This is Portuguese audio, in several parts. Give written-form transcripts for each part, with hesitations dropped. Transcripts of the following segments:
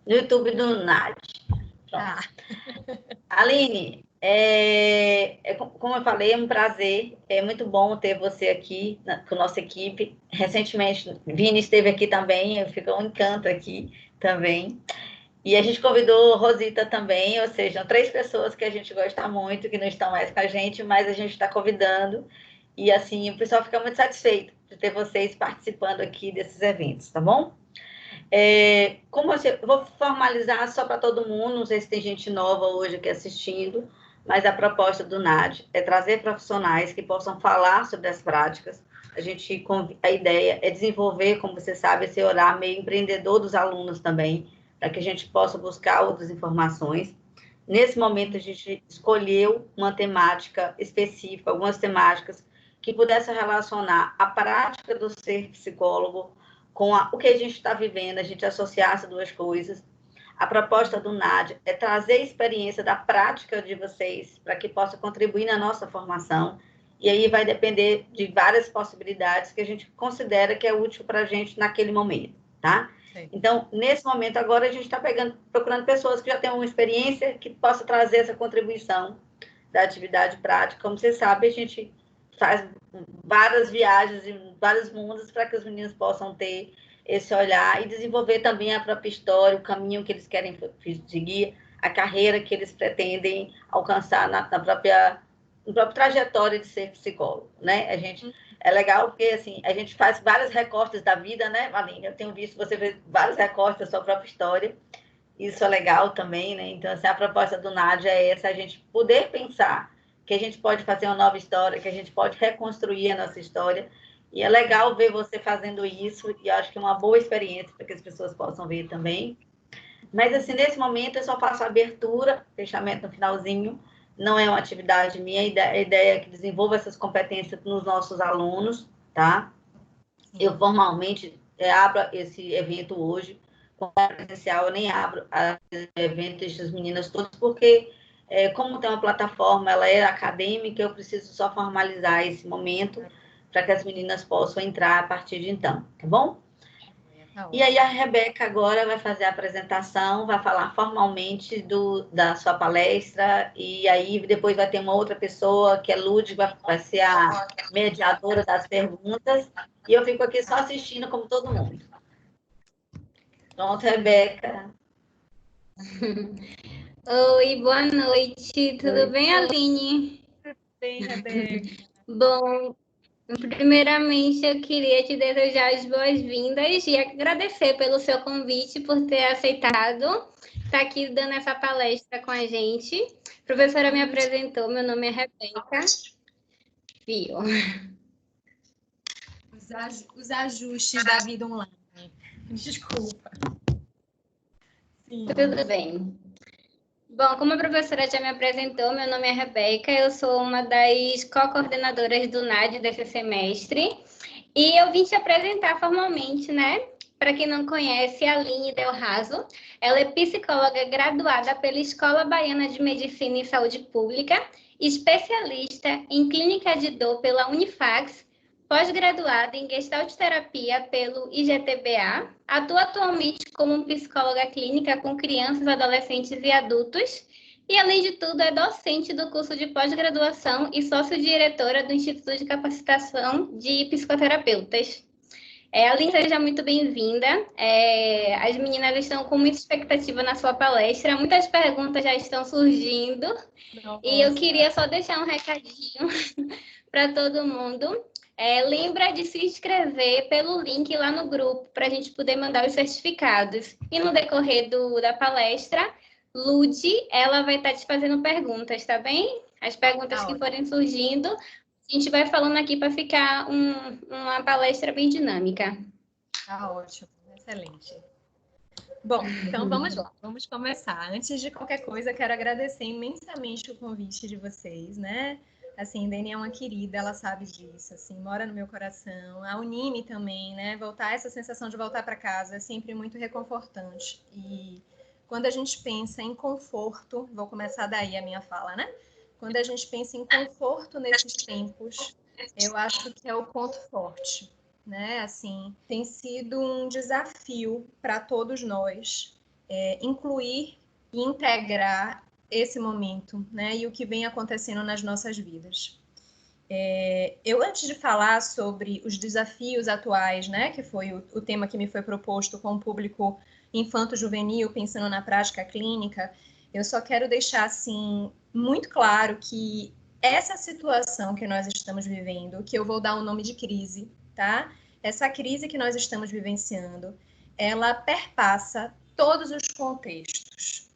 no YouTube do NAD. Tá. Aline, como eu falei, é um prazer, é muito bom ter você aqui com a nossa equipe. Recentemente, Vini esteve aqui também, ficou um encanto aqui também. E a gente convidou Rosita também, ou seja, 3 pessoas que a gente gosta muito, que não estão mais com a gente, mas a gente está convidando. E assim, o pessoal fica muito satisfeito de ter vocês participando aqui desses eventos, tá bom? Vou formalizar só para todo mundo, não sei se tem gente nova hoje aqui assistindo, mas a proposta do NAD é trazer profissionais que possam falar sobre as práticas. A ideia é desenvolver, como você sabe, esse horário meio empreendedor dos alunos também, para que a gente possa buscar outras informações. Nesse momento, a gente escolheu uma temática específica, algumas temáticas que pudessem relacionar a prática do ser psicólogo com o que a gente está vivendo, a gente associar essas duas coisas. A proposta do NAD é trazer a experiência da prática de vocês para que possa contribuir na nossa formação. E aí vai depender de várias possibilidades que a gente considera que é útil para a gente naquele momento, tá? Sim. Então, nesse momento agora, a gente está procurando pessoas que já tenham uma experiência que possa trazer essa contribuição da atividade prática. Como vocês sabem, a gente faz várias viagens em vários mundos para que os meninos possam ter esse olhar e desenvolver também a própria história, o caminho que eles querem seguir, a carreira que eles pretendem alcançar na própria trajetória de ser psicólogo, né? É legal porque assim a gente faz vários recortes da vida, né, Valinha? Eu tenho visto você ver vários recortes da sua própria história. Isso é legal também, né? Então, assim, a proposta do Nádia é essa, a gente poder pensar que a gente pode fazer uma nova história, que a gente pode reconstruir a nossa história. E é legal ver você fazendo isso, e acho que é uma boa experiência para que as pessoas possam ver também. Mas, assim, nesse momento, eu só faço a abertura, fechamento no finalzinho. Não é uma atividade minha, a ideia é que desenvolva essas competências nos nossos alunos, tá? Eu formalmente abro esse evento hoje, com presencial, eu nem abro eventos das meninas todas, porque como tem uma plataforma, ela é acadêmica, eu preciso só formalizar esse momento para que as meninas possam entrar a partir de então, tá bom? E aí a Rebeca agora vai fazer a apresentação, vai falar formalmente da sua palestra, e aí depois vai ter uma outra pessoa, que é Lud, vai ser a mediadora das perguntas, e eu fico aqui só assistindo como todo mundo. Pronto, Rebeca. Oi, boa noite. Tudo bem, Aline? Tudo bem, Rebeca. Bom, primeiramente eu queria te desejar as boas-vindas e agradecer pelo seu convite, por ter aceitado estar aqui dando essa palestra com a gente. A professora me apresentou, meu nome é Rebeca. Viu? Os ajustes da vida online. Desculpa. Sim. Tudo bem. Bom, como a professora já me apresentou, meu nome é Rebeca, eu sou uma das co-coordenadoras do NAD desse semestre e eu vim te apresentar formalmente, né? Para quem não conhece, a Aline Del Raso, ela é psicóloga graduada pela Escola Baiana de Medicina e Saúde Pública, especialista em clínica de dor pela Unifax, pós-graduada em Gestalt Terapia pelo IGTBA, atua atualmente como psicóloga clínica com crianças, adolescentes e adultos, e, além de tudo, é docente do curso de pós-graduação e sócio-diretora do Instituto de Capacitação de Psicoterapeutas. Aline, seja muito bem-vinda. As meninas estão com muita expectativa na sua palestra, muitas perguntas já estão surgindo, e eu queria só deixar um recadinho para todo mundo. Lembra de se inscrever pelo link lá no grupo para a gente poder mandar os certificados. E no decorrer da palestra, Lud, ela vai estar te fazendo perguntas, tá bem? As perguntas que forem surgindo, a gente vai falando aqui para ficar uma palestra bem dinâmica. Tá ótimo, excelente. Bom, então vamos lá, vamos começar. Antes de qualquer coisa, quero agradecer imensamente o convite de vocês, né? Assim, Dani é uma querida, ela sabe disso, assim, mora no meu coração. A Unime também, né? Essa sensação de voltar para casa é sempre muito reconfortante. E quando a gente pensa em conforto, vou começar daí a minha fala, né? Quando a gente pensa em conforto nesses tempos, eu acho que é o ponto forte, né? Assim, tem sido um desafio para todos nós incluir e integrar esse momento, né, e o que vem acontecendo nas nossas vidas. Eu, antes de falar sobre os desafios atuais, né, que foi o tema que me foi proposto com o público infanto-juvenil, pensando na prática clínica, eu só quero deixar, assim, muito claro que essa situação que nós estamos vivendo, que eu vou dar o nome de crise, tá? Essa crise que nós estamos vivenciando, ela perpassa todos os contextos.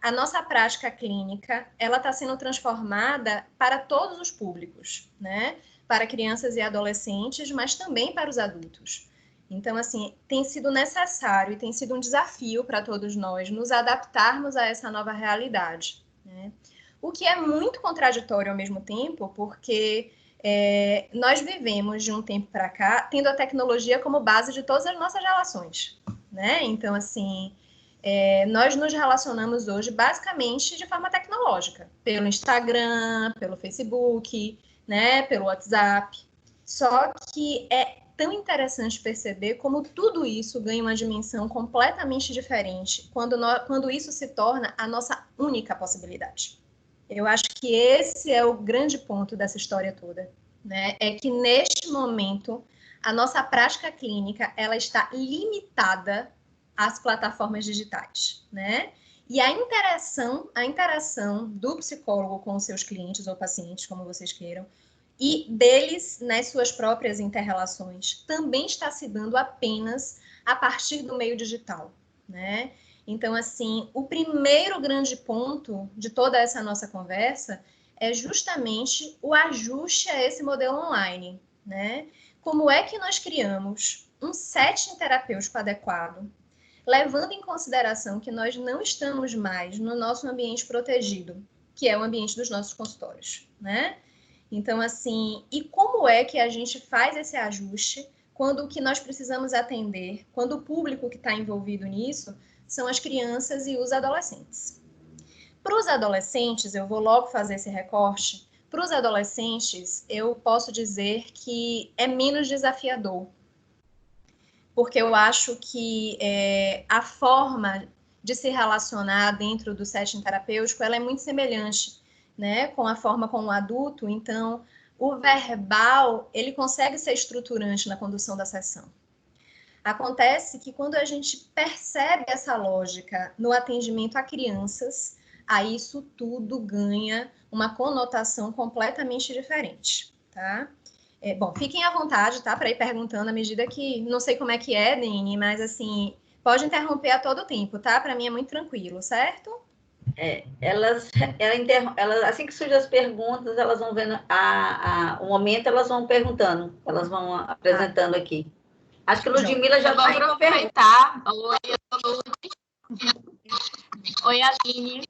A nossa prática clínica, ela está sendo transformada para todos os públicos, né? Para crianças e adolescentes, mas também para os adultos. Então, assim, tem sido necessário e tem sido um desafio para todos nós nos adaptarmos a essa nova realidade, né? O que é muito contraditório ao mesmo tempo, porque nós vivemos de um tempo para cá tendo a tecnologia como base de todas as nossas relações, né? Então, assim, nós nos relacionamos hoje basicamente de forma tecnológica, pelo Instagram, pelo Facebook, né, pelo WhatsApp. Só que é tão interessante perceber como tudo isso ganha uma dimensão completamente diferente quando isso se torna a nossa única possibilidade. Eu acho que esse é o grande ponto dessa história toda, né? É que neste momento a nossa prática clínica ela está limitada às plataformas digitais, né? E a interação do psicólogo com os seus clientes ou pacientes, como vocês queiram, e deles nas suas próprias inter-relações, também está se dando apenas a partir do meio digital, né? Então, assim, o primeiro grande ponto de toda essa nossa conversa é justamente o ajuste a esse modelo online, né? Como é que nós criamos um setting terapêutico adequado, levando em consideração que nós não estamos mais no nosso ambiente protegido, que é o ambiente dos nossos consultórios, né? Então, assim, e como é que a gente faz esse ajuste quando o que nós precisamos atender, quando o público que está envolvido nisso são as crianças e os adolescentes. Para os adolescentes, eu vou logo fazer esse recorte, para os adolescentes, eu posso dizer que é menos desafiador, porque eu acho que a forma de se relacionar dentro do setting terapêutico, ela é muito semelhante, né, com a forma com o adulto, então o verbal, ele consegue ser estruturante na condução da sessão. Acontece que quando a gente percebe essa lógica no atendimento a crianças, aí isso tudo ganha uma conotação completamente diferente, tá? Bom, fiquem à vontade, tá? Para ir perguntando à medida que... Não sei como é que é, Dani, mas assim, pode interromper a todo tempo, tá? Para mim é muito tranquilo, certo? Elas, assim que surgem as perguntas, elas vão vendo o momento, elas vão perguntando, elas vão apresentando aqui. Acho que a Ludmila já vai aproveitar. Oi, eu sou Ludmila. Oi, Aline.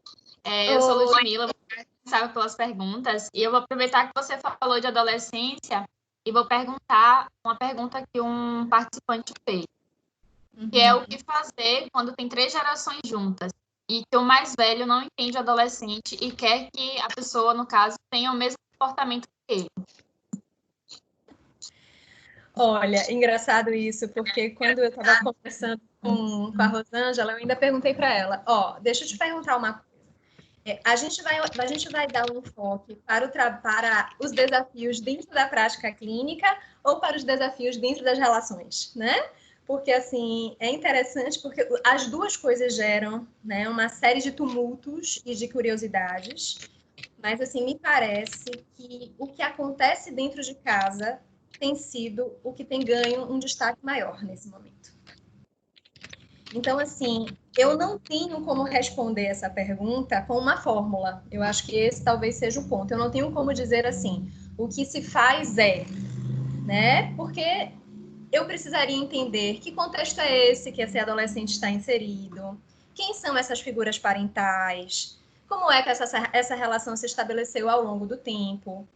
Eu sou Ludmila, vou começar pelas perguntas. E eu vou aproveitar que você falou de adolescência e vou perguntar uma pergunta que um participante fez. Que é o que fazer quando tem 3 gerações juntas e que o mais velho não entende o adolescente e quer que a pessoa, no caso, tenha o mesmo comportamento que ele. Olha, engraçado isso, porque quando eu estava conversando com a Rosângela, eu ainda perguntei para ela, deixa eu te perguntar uma coisa. A gente vai dar um enfoque para os desafios dentro da prática clínica ou para os desafios dentro das relações, né? Porque, assim, é interessante porque as duas coisas geram, né, uma série de tumultos e de curiosidades, mas, assim, me parece que o que acontece dentro de casa tem sido o que tem ganho um destaque maior nesse momento. Então, assim, eu não tenho como responder essa pergunta com uma fórmula. Eu acho que esse talvez seja o ponto. Eu não tenho como dizer assim, o que se faz né? Porque eu precisaria entender que contexto é esse que esse adolescente está inserido, quem são essas figuras parentais, como é que essa relação se estabeleceu ao longo do tempo.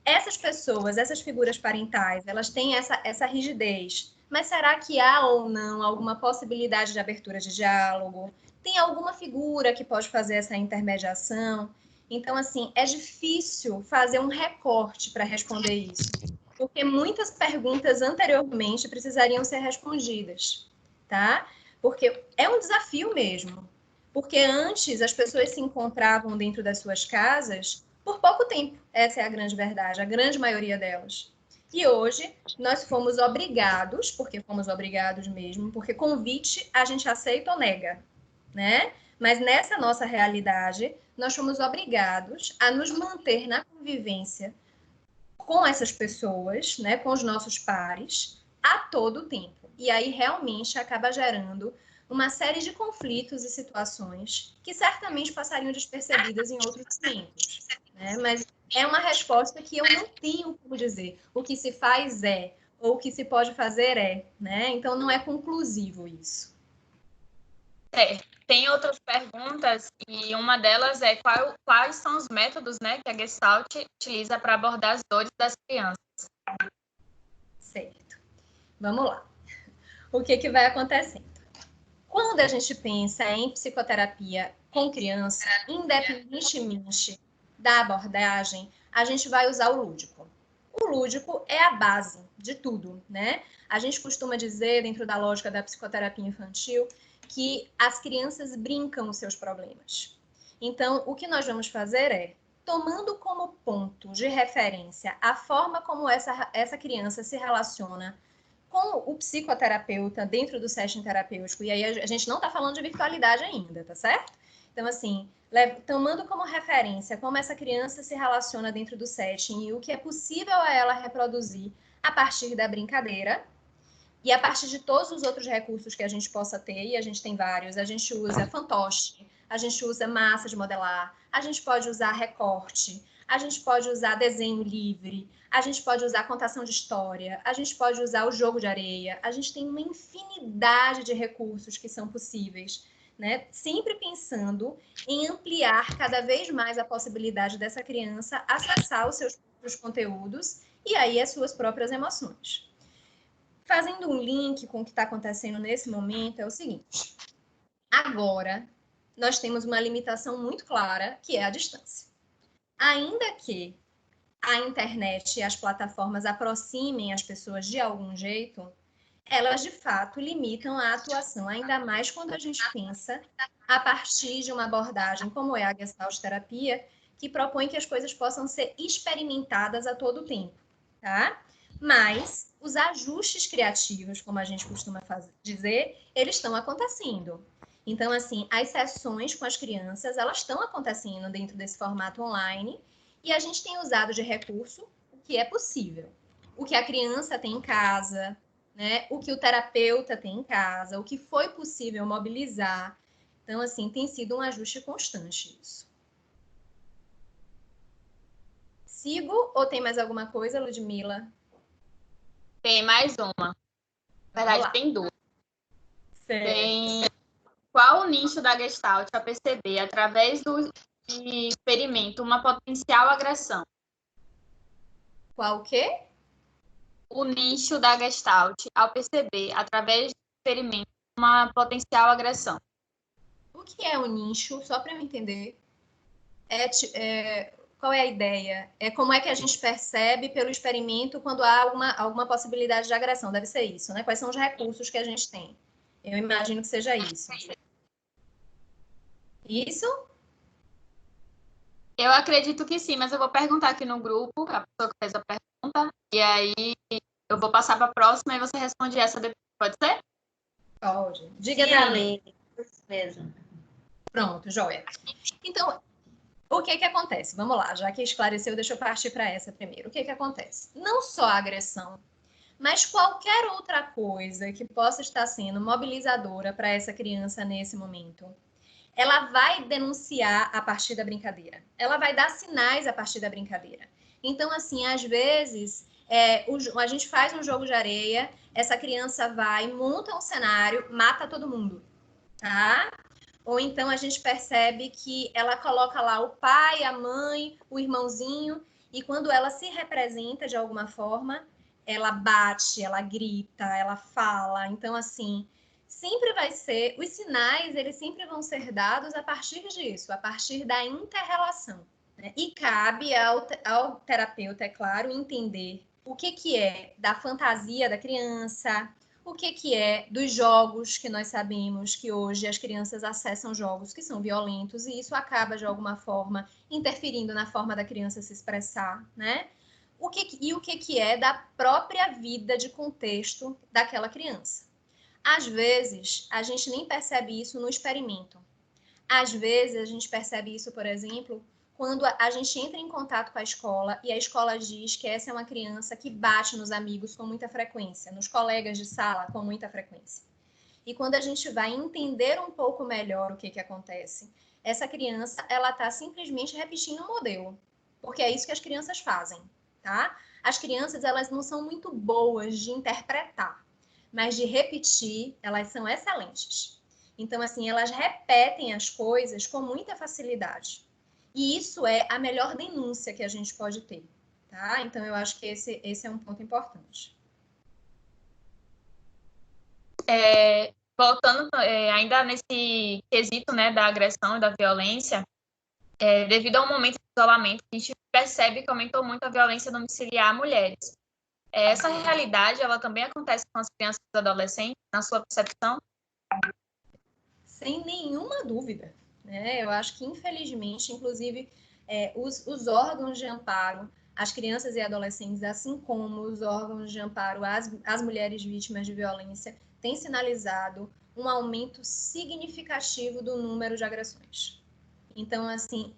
Essas pessoas, essas figuras parentais, elas têm essa rigidez, mas será que há ou não alguma possibilidade de abertura de diálogo? Tem alguma figura que pode fazer essa intermediação? Então, assim, é difícil fazer um recorte para responder isso, porque muitas perguntas anteriormente precisariam ser respondidas, tá? Porque é um desafio mesmo. Porque antes as pessoas se encontravam dentro das suas casas por pouco tempo. Essa é a grande verdade, a grande maioria delas. E hoje nós fomos obrigados, porque fomos obrigados mesmo, porque convite a gente aceita ou nega, né? Mas nessa nossa realidade, nós fomos obrigados a nos manter na convivência com essas pessoas, né, com os nossos pares, a todo tempo. E aí realmente acaba gerando uma série de conflitos e situações que certamente passariam despercebidas em outros momentos, né? Mas é uma resposta que eu não tenho como dizer. O que se faz é, ou o que se pode fazer é, né? Então não é conclusivo isso. Tem outras perguntas e uma delas é quais são os métodos, né, que a Gestalt utiliza para abordar as dores das crianças. Certo. Vamos lá. O que vai acontecendo? Quando a gente pensa em psicoterapia com criança, independentemente da abordagem, a gente vai usar o lúdico. O lúdico é a base de tudo, né? A gente costuma dizer, dentro da lógica da psicoterapia infantil, que as crianças brincam os seus problemas. Então, o que nós vamos fazer é, tomando como ponto de referência a forma como essa criança se relaciona com o psicoterapeuta dentro do session terapêutico, e aí a gente não está falando de virtualidade ainda, tá certo? Então, assim, tomando como referência como essa criança se relaciona dentro do setting e o que é possível a ela reproduzir a partir da brincadeira, e a partir de todos os outros recursos que a gente possa ter, e a gente tem vários, a gente usa fantoche, a gente usa massa de modelar, a gente pode usar recorte, a gente pode usar desenho livre, a gente pode usar contação de história, a gente pode usar o jogo de areia, a gente tem uma infinidade de recursos que são possíveis, né? Sempre pensando em ampliar cada vez mais a possibilidade dessa criança acessar os seus próprios conteúdos e aí as suas próprias emoções. Fazendo um link com o que está acontecendo nesse momento, é o seguinte. Agora, nós temos uma limitação muito clara, que é a distância. Ainda que a internet e as plataformas aproximem as pessoas de algum jeito, elas, de fato, limitam a atuação, ainda mais quando a gente pensa a partir de uma abordagem como é a Gestalt terapia, que propõe que as coisas possam ser experimentadas a todo tempo, tá? Mas os ajustes criativos, como a gente costuma dizer, eles estão acontecendo. Então, assim, as sessões com as crianças, elas estão acontecendo dentro desse formato online e a gente tem usado de recurso o que é possível. O que a criança tem em casa, né? O que o terapeuta tem em casa, o que foi possível mobilizar. Então, assim, tem sido um ajuste constante isso. Sigo ou tem mais alguma coisa, Ludmila? Tem mais uma. Na verdade, tem duas. Certo. Tem qual o nicho da Gestalt a perceber através do experimento uma potencial agressão? Qual o quê? O nicho da Gestalt ao perceber através do experimento uma potencial agressão. O que é o nicho? Só para eu entender. Qual é a ideia? É como é que a gente percebe pelo experimento quando há alguma possibilidade de agressão? Deve ser isso, né? Quais são os recursos que a gente tem? Eu imagino que seja isso. Isso? Eu acredito que sim, mas eu vou perguntar aqui no grupo, a pessoa que fez a pergunta, e aí eu vou passar para a próxima e você responde essa depois. Pode ser? Pode. Diga, Aline. Isso mesmo. Pronto, joia. Então, o que acontece? Vamos lá, já que esclareceu, deixa eu partir para essa primeiro. O que acontece? Não só a agressão, mas qualquer outra coisa que possa estar sendo mobilizadora para essa criança nesse momento, ela vai denunciar a partir da brincadeira. Ela vai dar sinais a partir da brincadeira. Então, assim, às vezes, a gente faz um jogo de areia, essa criança vai, monta um cenário, mata todo mundo, tá? Ou então a gente percebe que ela coloca lá o pai, a mãe, o irmãozinho, e quando ela se representa de alguma forma, ela bate, ela grita, ela fala. Então, assim, sempre vai ser, os sinais, eles sempre vão ser dados a partir disso, a partir da inter-relação, né? E cabe ao terapeuta, é claro, entender o que é da fantasia da criança, O que é dos jogos que nós sabemos que hoje as crianças acessam jogos que são violentos e isso acaba, de alguma forma, interferindo na forma da criança se expressar, né? O que é da própria vida de contexto daquela criança. Às vezes, a gente nem percebe isso no experimento. Às vezes, a gente percebe isso, por exemplo, quando a gente entra em contato com a escola e a escola diz que essa é uma criança que bate nos amigos com muita frequência, nos colegas de sala com muita frequência. E quando a gente vai entender um pouco melhor o que acontece, essa criança, ela está simplesmente repetindo o modelo, porque é isso que as crianças fazem, tá? As crianças, elas não são muito boas de interpretar, mas de repetir, elas são excelentes. Então, assim, elas repetem as coisas com muita facilidade. E isso é a melhor denúncia que a gente pode ter, tá? Então, eu acho que esse é um ponto importante. Voltando ainda nesse quesito, né, da agressão e da violência, devido ao momento de isolamento, a gente percebe que aumentou muito a violência domiciliar a mulheres. Essa realidade, ela também acontece com as crianças e adolescentes, na sua percepção? Sem nenhuma dúvida, né? Eu acho que, infelizmente, inclusive, os órgãos de amparo às crianças e adolescentes, assim como os órgãos de amparo às mulheres vítimas de violência, têm sinalizado um aumento significativo do número de agressões. Então, assim,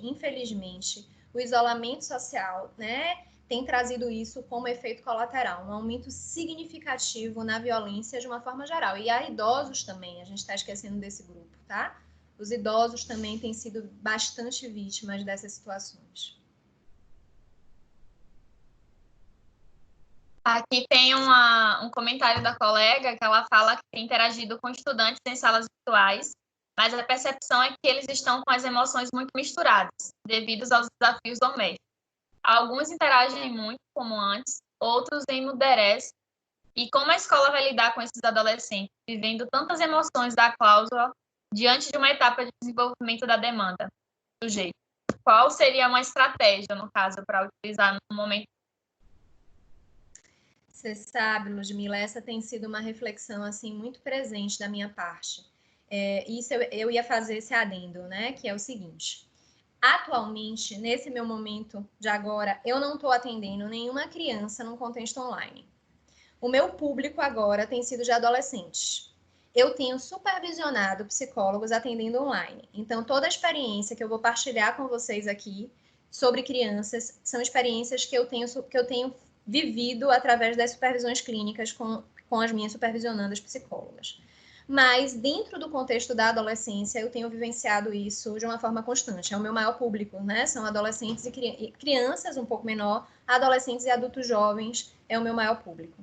infelizmente, o isolamento social, né, tem trazido isso como efeito colateral, um aumento significativo na violência de uma forma geral. E há idosos também, a gente está esquecendo desse grupo, tá? Os idosos também têm sido bastante vítimas dessas situações. Aqui tem um comentário da colega que ela fala que tem interagido com estudantes em salas virtuais, mas a percepção é que eles estão com as emoções muito misturadas, devido aos desafios domésticos. Alguns interagem muito, como antes, outros emuderecem. E como a escola vai lidar com esses adolescentes, vivendo tantas emoções da cláusula diante de uma etapa de desenvolvimento da demanda do jeito? Qual seria uma estratégia, no caso, para utilizar no momento? Você sabe, Ludmila, essa tem sido uma reflexão assim muito presente da minha parte. Isso eu ia fazer esse adendo, né? Que é o seguinte: atualmente, nesse meu momento de agora, eu não estou atendendo nenhuma criança num contexto online. O meu público agora tem sido de adolescentes. Eu tenho supervisionado psicólogos atendendo online. Então, toda a experiência que eu vou partilhar com vocês aqui sobre crianças são experiências que eu tenho vivido através das supervisões clínicas com as minhas supervisionandas psicólogas. Mas, dentro do contexto da adolescência, eu tenho vivenciado isso de uma forma constante. É o meu maior público, né? São adolescentes e crianças um pouco menor, adolescentes e adultos jovens é o meu maior público.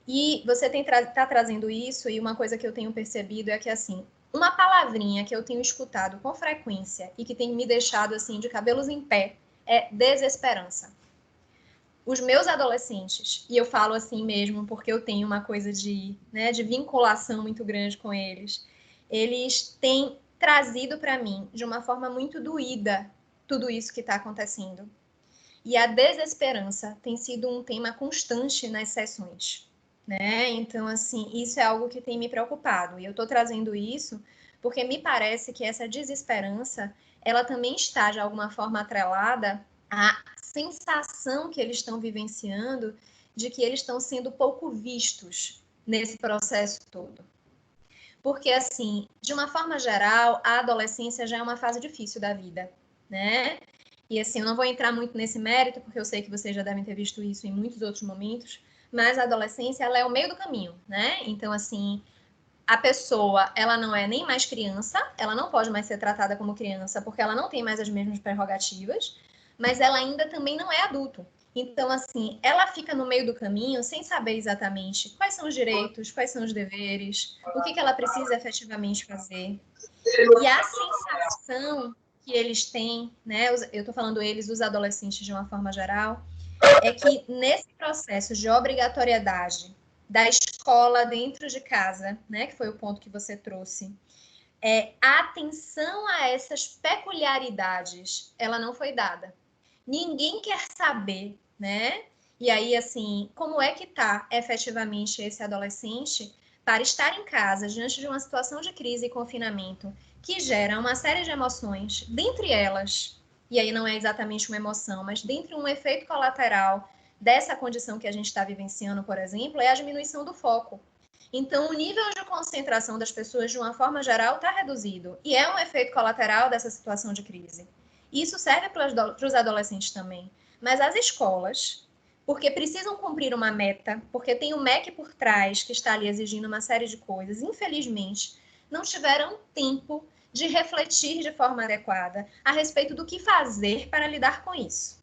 E você está trazendo isso, e uma coisa que eu tenho percebido é que, assim, uma palavrinha que eu tenho escutado com frequência e que tem me deixado, assim, de cabelos em pé, é desesperança. Os meus adolescentes, e eu falo assim mesmo porque eu tenho uma coisa de vinculação muito grande com eles, eles têm trazido para mim, de uma forma muito doída, tudo isso que está acontecendo. E a desesperança tem sido um tema constante nas sessões, né? Então, assim, isso é algo que tem me preocupado. E eu estou trazendo isso porque me parece que essa desesperança, ela também está, de alguma forma, atrelada à sensação que eles estão vivenciando de que eles estão sendo pouco vistos nesse processo todo. Porque, assim, de uma forma geral, a adolescência já é uma fase difícil da vida, né? E, assim, eu não vou entrar muito nesse mérito, porque eu sei que vocês já devem ter visto isso em muitos outros momentos, mas a adolescência, ela é o meio do caminho, né? Então, assim, a pessoa, ela não é nem mais criança, ela não pode mais ser tratada como criança, porque ela não tem mais as mesmas prerrogativas, mas ela ainda também não é adulto. Então, assim, ela fica no meio do caminho sem saber exatamente quais são os direitos, quais são os deveres, o que ela precisa efetivamente fazer. E a sensação que eles têm, né, eu estou falando eles, os adolescentes de uma forma geral, é que nesse processo de obrigatoriedade da escola dentro de casa, né, que foi o ponto que você trouxe, a atenção a essas peculiaridades, ela não foi dada. Ninguém quer saber, né? E aí, assim, como é que está efetivamente esse adolescente para estar em casa diante de uma situação de crise e confinamento que gera uma série de emoções, dentre elas, e aí não é exatamente uma emoção, mas dentre um efeito colateral dessa condição que a gente está vivenciando, por exemplo, é a diminuição do foco. Então, o nível de concentração das pessoas, de uma forma geral, está reduzido. E é um efeito colateral dessa situação de crise. Isso serve para os adolescentes também. Mas as escolas, porque precisam cumprir uma meta, porque tem o MEC por trás, que está ali exigindo uma série de coisas, infelizmente, não tiveram tempo de refletir de forma adequada a respeito do que fazer para lidar com isso.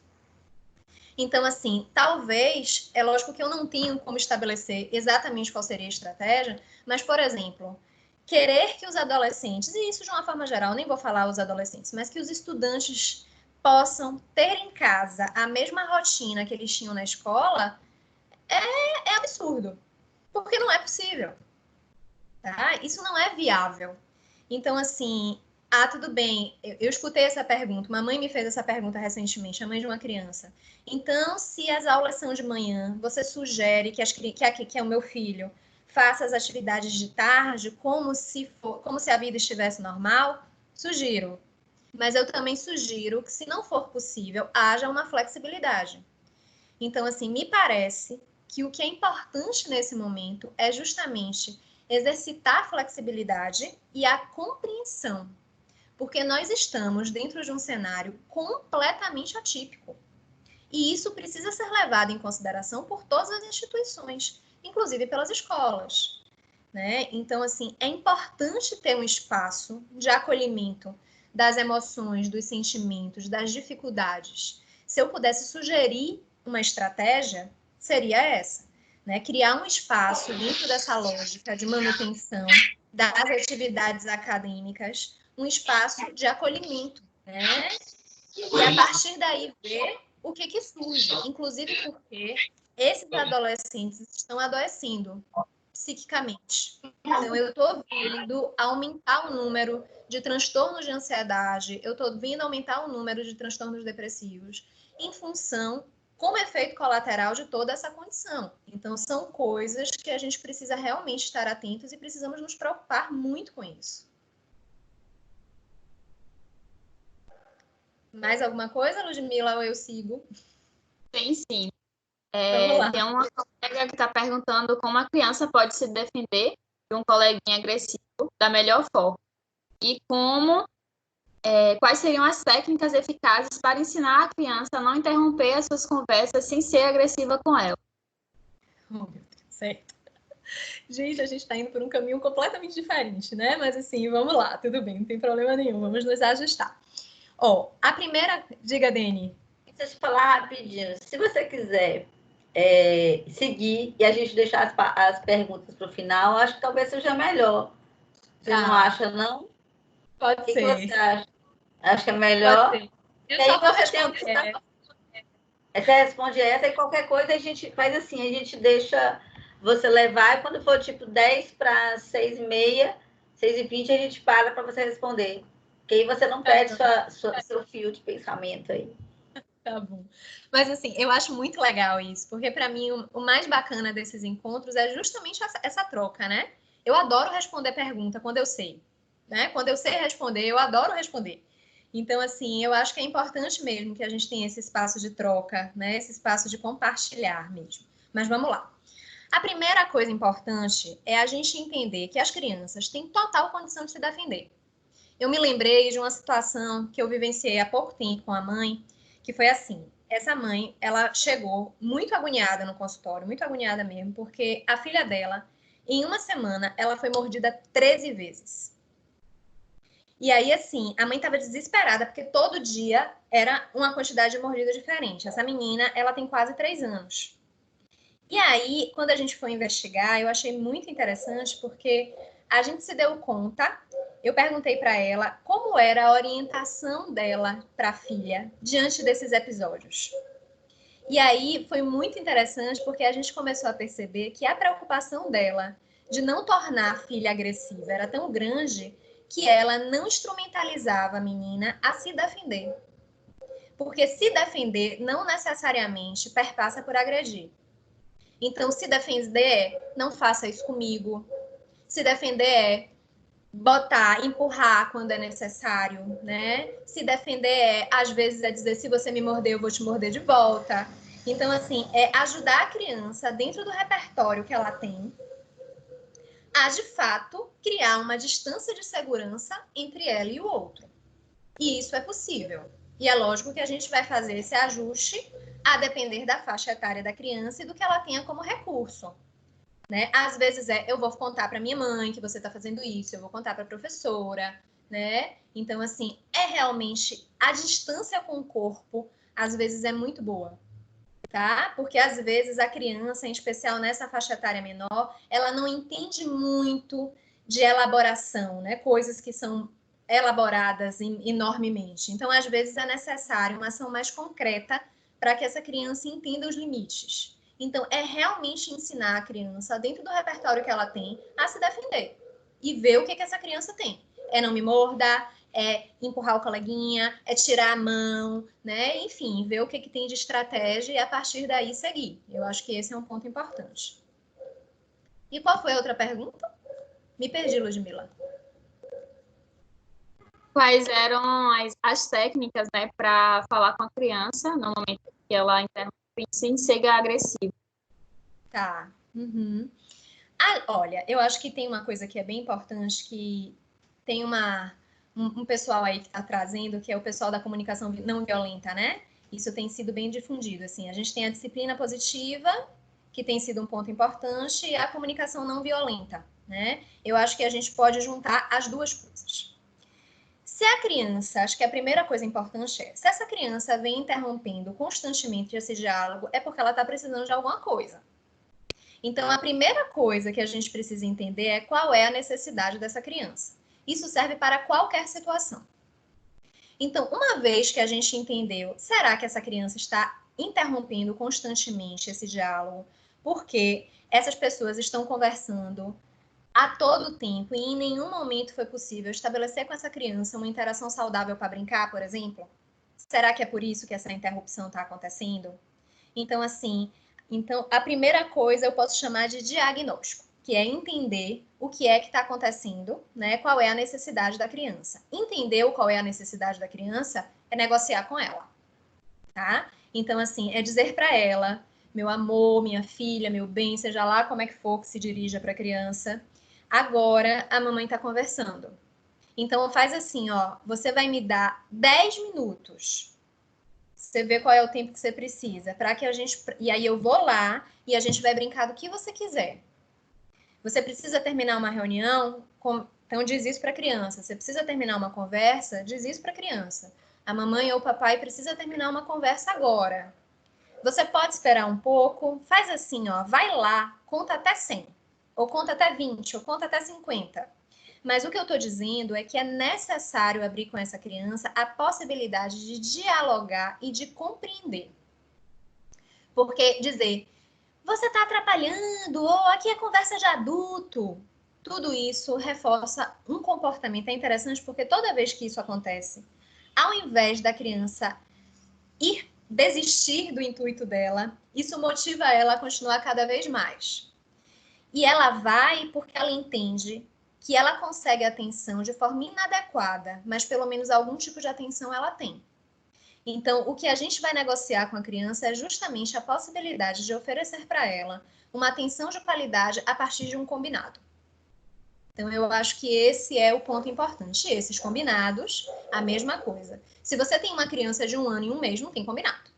Então, assim, talvez, é lógico que eu não tenho como estabelecer exatamente qual seria a estratégia, mas, por exemplo, querer que os adolescentes, e isso de uma forma geral, nem vou falar os adolescentes, mas que os estudantes possam ter em casa a mesma rotina que eles tinham na escola, é absurdo, porque não é possível, tá? Isso não é viável. Então, assim, tudo bem, eu escutei essa pergunta, uma mãe me fez essa pergunta recentemente, a mãe de uma criança. Então, se as aulas são de manhã, você sugere que é o meu filho faça as atividades de tarde como se a vida estivesse normal? Sugiro. Mas eu também sugiro que, se não for possível, haja uma flexibilidade. Então, assim, me parece que o que é importante nesse momento é justamente exercitar a flexibilidade e a compreensão, porque nós estamos dentro de um cenário completamente atípico. E isso precisa ser levado em consideração por todas as instituições, inclusive pelas escolas, né? Então, assim, é importante ter um espaço de acolhimento das emoções, dos sentimentos, das dificuldades. Se eu pudesse sugerir uma estratégia, seria essa, né? Criar um espaço dentro dessa lógica de manutenção das atividades acadêmicas, um espaço de acolhimento, né? E a partir daí ver o que surge, inclusive porque esses adolescentes estão adoecendo psiquicamente. Então, eu estou vendo aumentar o número de transtornos de ansiedade, eu estou vendo aumentar o número de transtornos depressivos, em função, como efeito colateral de toda essa condição. Então, são coisas que a gente precisa realmente estar atentos e precisamos nos preocupar muito com isso. Mais alguma coisa, Ludmila, ou eu sigo? Tem sim. Vamos lá. Tem uma colega que está perguntando como a criança pode se defender de um coleguinha agressivo da melhor forma. E quais seriam as técnicas eficazes para ensinar a criança a não interromper as suas conversas sem ser agressiva com ela. Oh, meu Deus, certo. Gente, a gente está indo por um caminho completamente diferente, né? Mas assim, vamos lá, tudo bem, não tem problema nenhum, vamos nos ajustar. A primeira, diga, Dani. Deixa eu te falar rapidinho. Se você quiser seguir e a gente deixar as perguntas para o final, acho que talvez seja melhor. Você não acha, não? Pode ser. O que você acha? Acho que é melhor. Pode ser. Eu só vou responder. Você responde essa e qualquer coisa a gente faz assim, a gente deixa você levar e quando for tipo 10 para 6h30, 6h20, a gente para você responder. Porque aí você não perde seu fio de pensamento aí. Tá bom. Mas assim, eu acho muito legal isso, porque para mim o mais bacana desses encontros é justamente essa troca, né? Eu adoro responder pergunta quando eu sei, né? Quando eu sei responder, eu adoro responder. Então, assim, eu acho que é importante mesmo que a gente tenha esse espaço de troca, né? Esse espaço de compartilhar mesmo. Mas vamos lá. A primeira coisa importante é a gente entender que as crianças têm total condição de se defender. Eu me lembrei de uma situação que eu vivenciei há pouco tempo com a mãe, que foi assim. Essa mãe, ela chegou muito agoniada no consultório, muito agoniada mesmo, porque a filha dela, em uma semana, ela foi mordida 13 vezes. E aí, assim, a mãe estava desesperada, porque todo dia era uma quantidade de mordida diferente. Essa menina, ela tem quase 3 anos. E aí, quando a gente foi investigar, eu achei muito interessante, porque a gente se deu conta, eu perguntei para ela como era a orientação dela para a filha diante desses episódios. E aí foi muito interessante, porque a gente começou a perceber que a preocupação dela de não tornar a filha agressiva era tão grande que ela não instrumentalizava a menina a se defender. Porque se defender não necessariamente perpassa por agredir. Então, se defender é não faça isso comigo. Se defender é botar, empurrar quando é necessário, né? Se defender é, às vezes, é dizer, se você me morder, eu vou te morder de volta. Então, assim, é ajudar a criança dentro do repertório que ela tem a, de fato, criar uma distância de segurança entre ela e o outro. E isso é possível. E é lógico que a gente vai fazer esse ajuste a depender da faixa etária da criança e do que ela tenha como recurso. Né? Às vezes eu vou contar para minha mãe que você está fazendo isso, eu vou contar para a professora, né? Então, assim, é realmente a distância com o corpo, às vezes é muito boa, tá? Porque às vezes a criança, em especial nessa faixa etária menor, ela não entende muito de elaboração, né? Coisas que são elaboradas enormemente. Então, às vezes é necessário uma ação mais concreta para que essa criança entenda os limites. Então, é realmente ensinar a criança, dentro do repertório que ela tem, a se defender. E ver o que essa criança tem. É não me morda, é empurrar o coleguinha, é tirar a mão, né? Enfim, ver o que tem de estratégia e a partir daí seguir. Eu acho que esse é um ponto importante. E qual foi a outra pergunta? Me perdi, Ludmila. Quais eram as técnicas, né, para falar com a criança no momento que ela interrompe sem ser agressiva? Tá. Uhum. Olha, eu acho que tem uma coisa que é bem importante, que tem um pessoal aí que está trazendo, que é o pessoal da comunicação não violenta, né? Isso tem sido bem difundido, assim. A gente tem a disciplina positiva, que tem sido um ponto importante, e a comunicação não violenta, né? Eu acho que a gente pode juntar as duas coisas. Se a criança, acho que a primeira coisa importante é, se essa criança vem interrompendo constantemente esse diálogo, é porque ela está precisando de alguma coisa. Então, a primeira coisa que a gente precisa entender é qual é a necessidade dessa criança. Isso serve para qualquer situação. Então, uma vez que a gente entendeu, será que essa criança está interrompendo constantemente esse diálogo? Porque essas pessoas estão conversando a todo tempo e em nenhum momento foi possível estabelecer com essa criança uma interação saudável para brincar, por exemplo? Será que é por isso que essa interrupção está acontecendo? Então, assim, a primeira coisa eu posso chamar de diagnóstico, que é entender o que é que está acontecendo, né? Qual é a necessidade da criança. Entender qual é a necessidade da criança é negociar com ela, tá? Então, assim, é dizer para ela, meu amor, minha filha, meu bem, seja lá como é que for que se dirija para a criança, agora a mamãe está conversando. Então, faz assim, ó, você vai me dar 10 minutos. Você vê qual é o tempo que você precisa, para que a gente... E aí eu vou lá e a gente vai brincar do que você quiser. Você precisa terminar uma reunião, então diz isso para a criança. Você precisa terminar uma conversa, diz isso para a criança. A mamãe ou o papai precisa terminar uma conversa agora. Você pode esperar um pouco, faz assim, ó, vai lá, conta até 100, ou conta até 20, ou conta até 50. Mas o que eu estou dizendo é que é necessário abrir com essa criança a possibilidade de dialogar e de compreender. Porque dizer, você está atrapalhando, ou aqui é conversa de adulto, tudo isso reforça um comportamento. É interessante porque toda vez que isso acontece, ao invés da criança desistir do intuito dela, isso motiva ela a continuar cada vez mais. E ela vai porque ela entende que ela consegue atenção de forma inadequada, mas pelo menos algum tipo de atenção ela tem. Então, o que a gente vai negociar com a criança é justamente a possibilidade de oferecer para ela uma atenção de qualidade a partir de um combinado. Então, eu acho que esse é o ponto importante. Esses combinados, a mesma coisa. Se você tem uma criança de 1 ano e 1 mês, não tem combinado.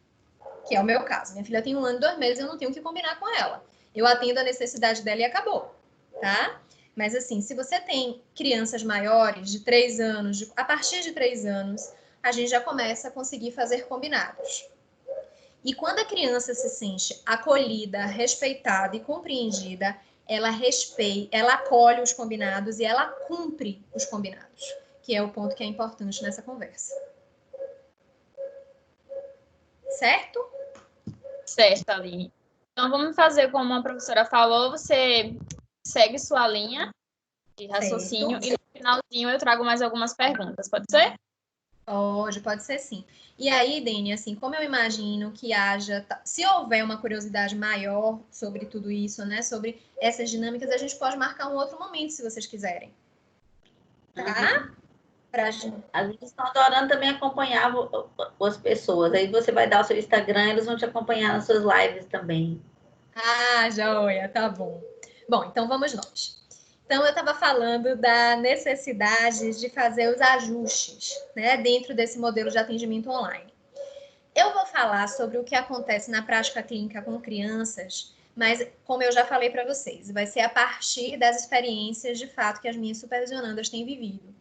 Que é o meu caso. Minha filha tem 1 ano e 2 meses, eu não tenho que combinar com ela. Eu atendo a necessidade dela e acabou, tá? Mas assim, se você tem crianças maiores, de 3 anos, a partir de 3 anos, a gente já começa a conseguir fazer combinados. E quando a criança se sente acolhida, respeitada e compreendida, ela acolhe os combinados e ela cumpre os combinados, que é o ponto que é importante nessa conversa. Certo? Certo, Aline. Então, vamos fazer como a professora falou, você segue sua linha de raciocínio e no finalzinho eu trago mais algumas perguntas, pode ser? Pode ser sim. E aí, Deni, assim, como eu imagino que haja, se houver uma curiosidade maior sobre tudo isso, né, sobre essas dinâmicas, a gente pode marcar um outro momento, se vocês quiserem. Tá? Pra gente... As meninas estão adorando também acompanhar as pessoas. Aí você vai dar o seu Instagram, eles vão te acompanhar nas suas lives também. Ah, joia, tá bom. Bom, então vamos nós. Então, eu estava falando da necessidade de fazer os ajustes, né, dentro desse modelo de atendimento online. Eu vou falar sobre o que acontece na prática clínica com crianças, mas, como eu já falei para vocês, vai ser a partir das experiências de fato que as minhas supervisionandas têm vivido.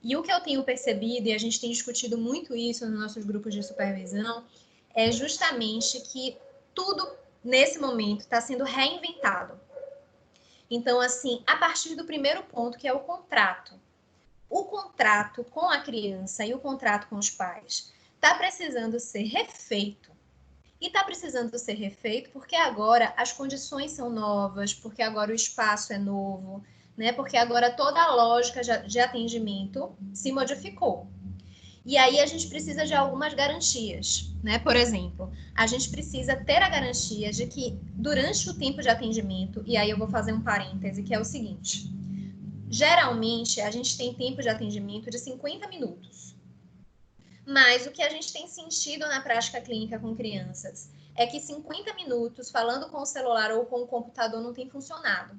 E o que eu tenho percebido, e a gente tem discutido muito isso nos nossos grupos de supervisão, é justamente que tudo nesse momento está sendo reinventado. Então, assim, a partir do primeiro ponto, que é o contrato. O contrato com a criança e o contrato com os pais está precisando ser refeito. E está precisando ser refeito porque agora as condições são novas, porque agora o espaço é novo, né? Porque agora toda a lógica de atendimento se modificou. E aí a gente precisa de algumas garantias, né? Por exemplo, a gente precisa ter a garantia de que durante o tempo de atendimento, e aí eu vou fazer um parêntese, que é o seguinte: geralmente a gente tem tempo de atendimento de 50 minutos. Mas o que a gente tem sentido na prática clínica com crianças é que 50 minutos falando com o celular ou com o computador não tem funcionado.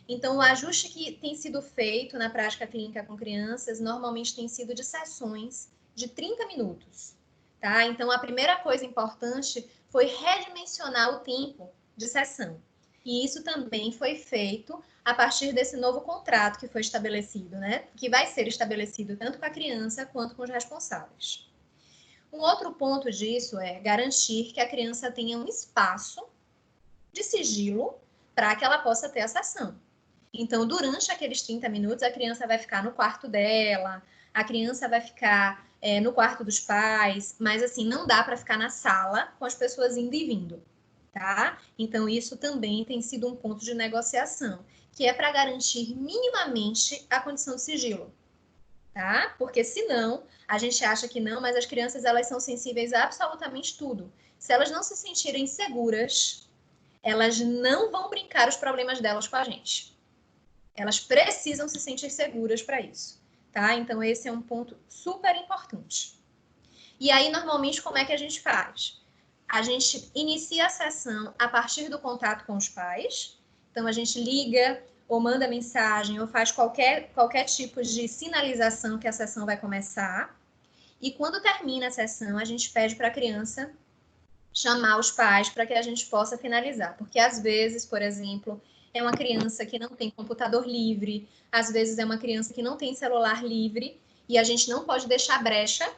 Então, o ajuste que tem sido feito na prática clínica com crianças normalmente tem sido de sessões de 30 minutos, tá? Então, a primeira coisa importante foi redimensionar o tempo de sessão. E isso também foi feito a partir desse novo contrato que foi estabelecido, né? Que vai ser estabelecido tanto com a criança quanto com os responsáveis. Um outro ponto disso é garantir que a criança tenha um espaço de sigilo para que ela possa ter a sessão. Então, durante aqueles 30 minutos, a criança vai ficar no quarto dela, a criança vai ficar no quarto dos pais, mas assim, não dá para ficar na sala com as pessoas indo e vindo, tá? Então, isso também tem sido um ponto de negociação, que é para garantir minimamente a condição de sigilo, tá? Porque senão, a gente acha que não, mas as crianças, elas são sensíveis a absolutamente tudo. Se elas não se sentirem seguras, elas não vão brincar os problemas delas com a gente. Elas precisam se sentir seguras para isso, tá? Então, esse é um ponto super importante. E aí, normalmente, como é que a gente faz? A gente inicia a sessão a partir do contato com os pais. Então, a gente liga ou manda mensagem ou faz qualquer tipo de sinalização que a sessão vai começar. E quando termina a sessão, a gente pede para a criança chamar os pais para que a gente possa finalizar. Porque, às vezes, por exemplo, é uma criança que não tem computador livre, às vezes é uma criança que não tem celular livre, e a gente não pode deixar brecha,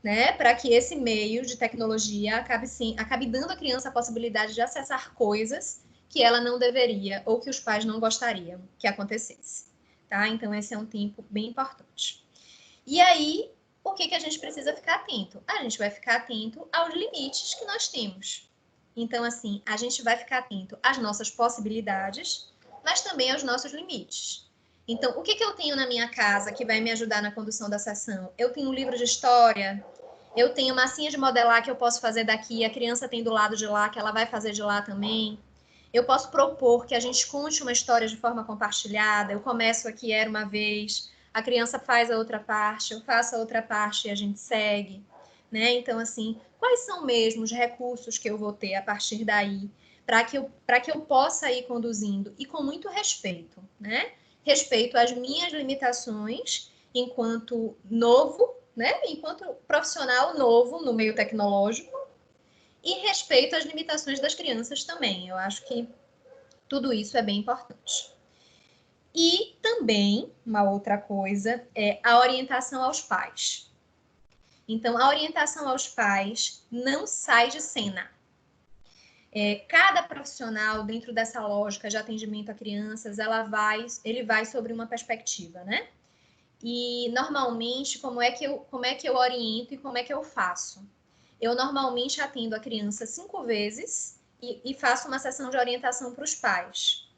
né, para que esse meio de tecnologia acabe dando à criança a possibilidade de acessar coisas que ela não deveria ou que os pais não gostariam que acontecesse, tá? Então, esse é um tempo bem importante. E aí, o que a gente precisa ficar atento? A gente vai ficar atento aos limites que nós temos. Então, assim, a gente vai ficar atento às nossas possibilidades, mas também aos nossos limites. Então, o que eu tenho na minha casa que vai me ajudar na condução da sessão? Eu tenho um livro de história, eu tenho massinha de modelar que eu posso fazer daqui, a criança tem do lado de lá, que ela vai fazer de lá também. Eu posso propor que a gente conte uma história de forma compartilhada, eu começo aqui, era uma vez, a criança faz a outra parte, eu faço a outra parte e a gente segue, né? Então, assim, quais são mesmo os recursos que eu vou ter a partir daí, para que eu possa ir conduzindo, e com muito respeito, né? Respeito às minhas limitações enquanto novo, né? Enquanto profissional novo no meio tecnológico, e respeito às limitações das crianças também. Eu acho que tudo isso é bem importante. E também, uma outra coisa, é a orientação aos pais. Então, a orientação aos pais não sai de cena. Cada profissional, dentro dessa lógica de atendimento a crianças, ele vai sobre uma perspectiva, né? E, normalmente, como é que eu oriento e como é que eu faço? Eu, normalmente, atendo a criança 5 vezes e faço uma sessão de orientação para os pais.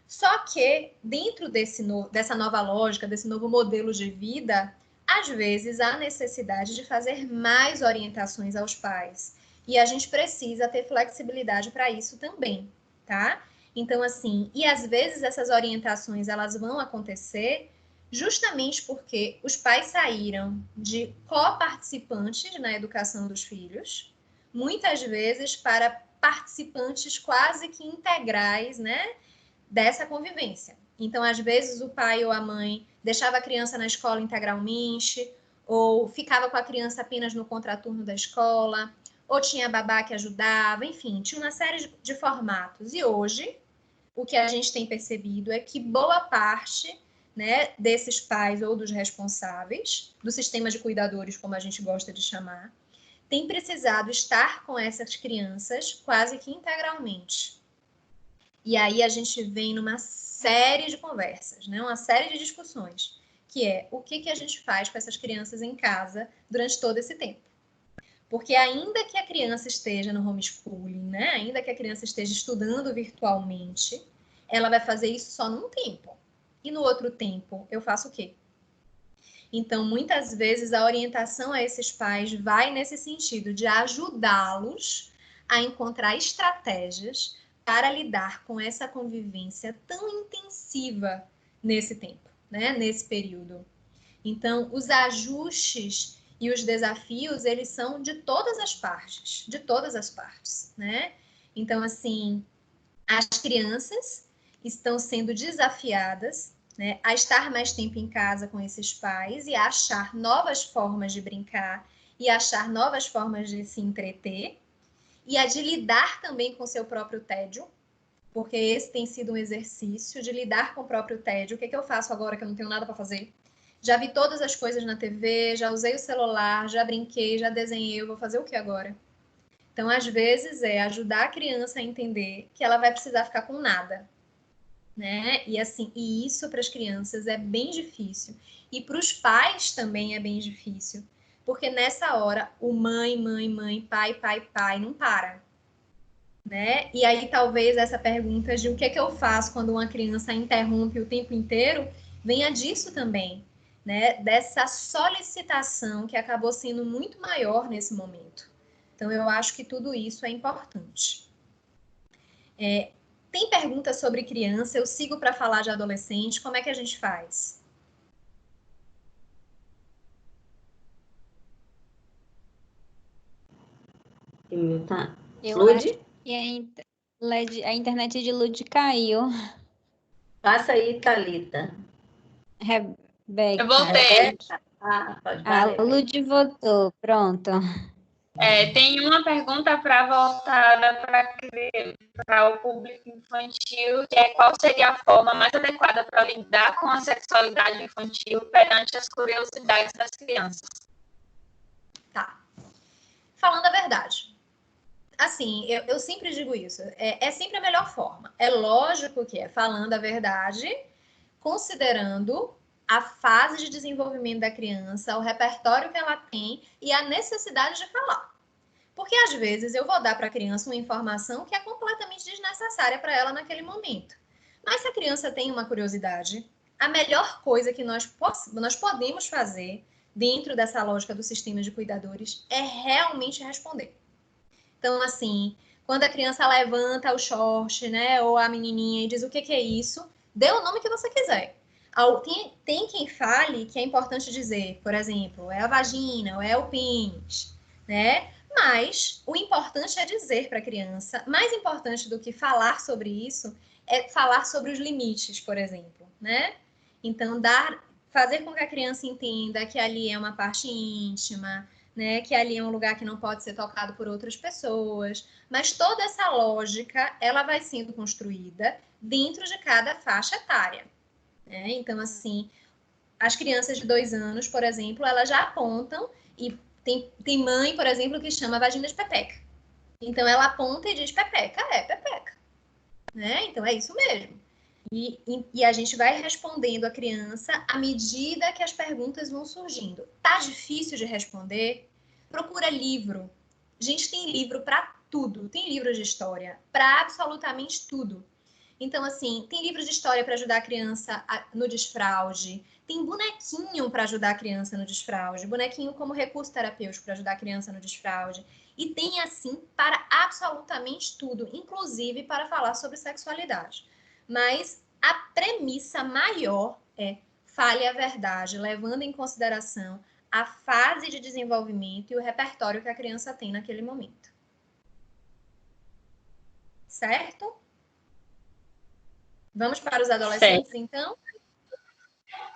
Só que, dentro dessa nova lógica, desse novo modelo de vida, às vezes, há necessidade de fazer mais orientações aos pais. E a gente precisa ter flexibilidade para isso também, tá? Então, assim, e às vezes essas orientações, elas vão acontecer justamente porque os pais saíram de coparticipantes na educação dos filhos, muitas vezes para participantes quase que integrais, né, dessa convivência. Então, às vezes, o pai ou a mãe deixava a criança na escola integralmente, ou ficava com a criança apenas no contraturno da escola, ou tinha babá que ajudava, enfim, tinha uma série de formatos. E hoje, o que a gente tem percebido é que boa parte, né, desses pais ou dos responsáveis, do sistema de cuidadores, como a gente gosta de chamar, tem precisado estar com essas crianças quase que integralmente. E aí a gente vem numa série de conversas, né? Uma série de discussões, que é o que a gente faz com essas crianças em casa durante todo esse tempo. Porque ainda que a criança esteja no homeschooling, né? Ainda que a criança esteja estudando virtualmente, ela vai fazer isso só num tempo. E no outro tempo, eu faço o quê? Então, muitas vezes, a orientação a esses pais vai nesse sentido de ajudá-los a encontrar estratégias para lidar com essa convivência tão intensiva nesse tempo, né? Nesse período. Então, os ajustes e os desafios, eles são de todas as partes, né? Então, assim, as crianças estão sendo desafiadas, né, a estar mais tempo em casa com esses pais e a achar novas formas de brincar e achar novas formas de se entreter e a de lidar também com seu próprio tédio, porque esse tem sido um exercício de lidar com o próprio tédio. O que eu faço agora que eu não tenho nada para fazer? Já vi todas as coisas na TV, já usei o celular, já brinquei, já desenhei, eu vou fazer o que agora? Então, às vezes, é ajudar a criança a entender que ela vai precisar ficar com nada, né? E assim, e isso para as crianças é bem difícil. E para os pais também é bem difícil. Porque nessa hora, o mãe, pai, não para. Né? E aí talvez essa pergunta de o que eu faço quando uma criança interrompe o tempo inteiro venha disso também, né? Dessa solicitação que acabou sendo muito maior nesse momento. Então eu acho que tudo isso é importante. Tem perguntas sobre criança, eu sigo para falar de adolescente, como é que a gente faz? Tá. Eu Lud? acho que a internet de Lud caiu. Passa aí, Thalita. Rebeca. Eu voltei. Pode A valer. Lud voltou, pronto. Tem uma pergunta para voltada para o público infantil, que é qual seria a forma mais adequada para lidar com a sexualidade infantil perante as curiosidades das crianças? Tá. Falando a verdade. Assim, eu sempre digo isso, é sempre a melhor forma. É lógico que é falando a verdade, considerando a fase de desenvolvimento da criança, o repertório que ela tem e a necessidade de falar. Porque às vezes eu vou dar para a criança uma informação que é completamente desnecessária para ela naquele momento. Mas se a criança tem uma curiosidade, a melhor coisa que nós podemos fazer dentro dessa lógica do sistema de cuidadores é realmente responder. Então, assim, quando a criança levanta o short, né, ou a menininha e diz o que é isso, dê o nome que você quiser. Tem quem fale que é importante dizer, por exemplo, é a vagina ou é o pênis, né? Mas o importante é dizer para a criança, mais importante do que falar sobre isso, é falar sobre os limites, por exemplo, né? Então, fazer com que a criança entenda que ali é uma parte íntima, né, que ali é um lugar que não pode ser tocado por outras pessoas, mas toda essa lógica, ela vai sendo construída dentro de cada faixa etária, né? Então, assim, as crianças de 2 anos, por exemplo, elas já apontam e tem mãe, por exemplo, que chama a vagina de pepeca. Então, ela aponta e diz pepeca, é pepeca, né? Então, é isso mesmo. E a gente vai respondendo a criança à medida que as perguntas vão surgindo. Tá difícil de responder? Procura livro. Gente, tem livro para tudo. Tem livro de história para absolutamente tudo. Então, assim, tem livros de história para ajudar a criança no desfraude, tem bonequinho para ajudar a criança no desfraude, bonequinho como recurso terapêutico para ajudar a criança no desfraude, e tem, assim, para absolutamente tudo, inclusive para falar sobre sexualidade. Mas a premissa maior é fale a verdade, levando em consideração a fase de desenvolvimento e o repertório que a criança tem naquele momento. Certo? Vamos para os adolescentes, certo, então?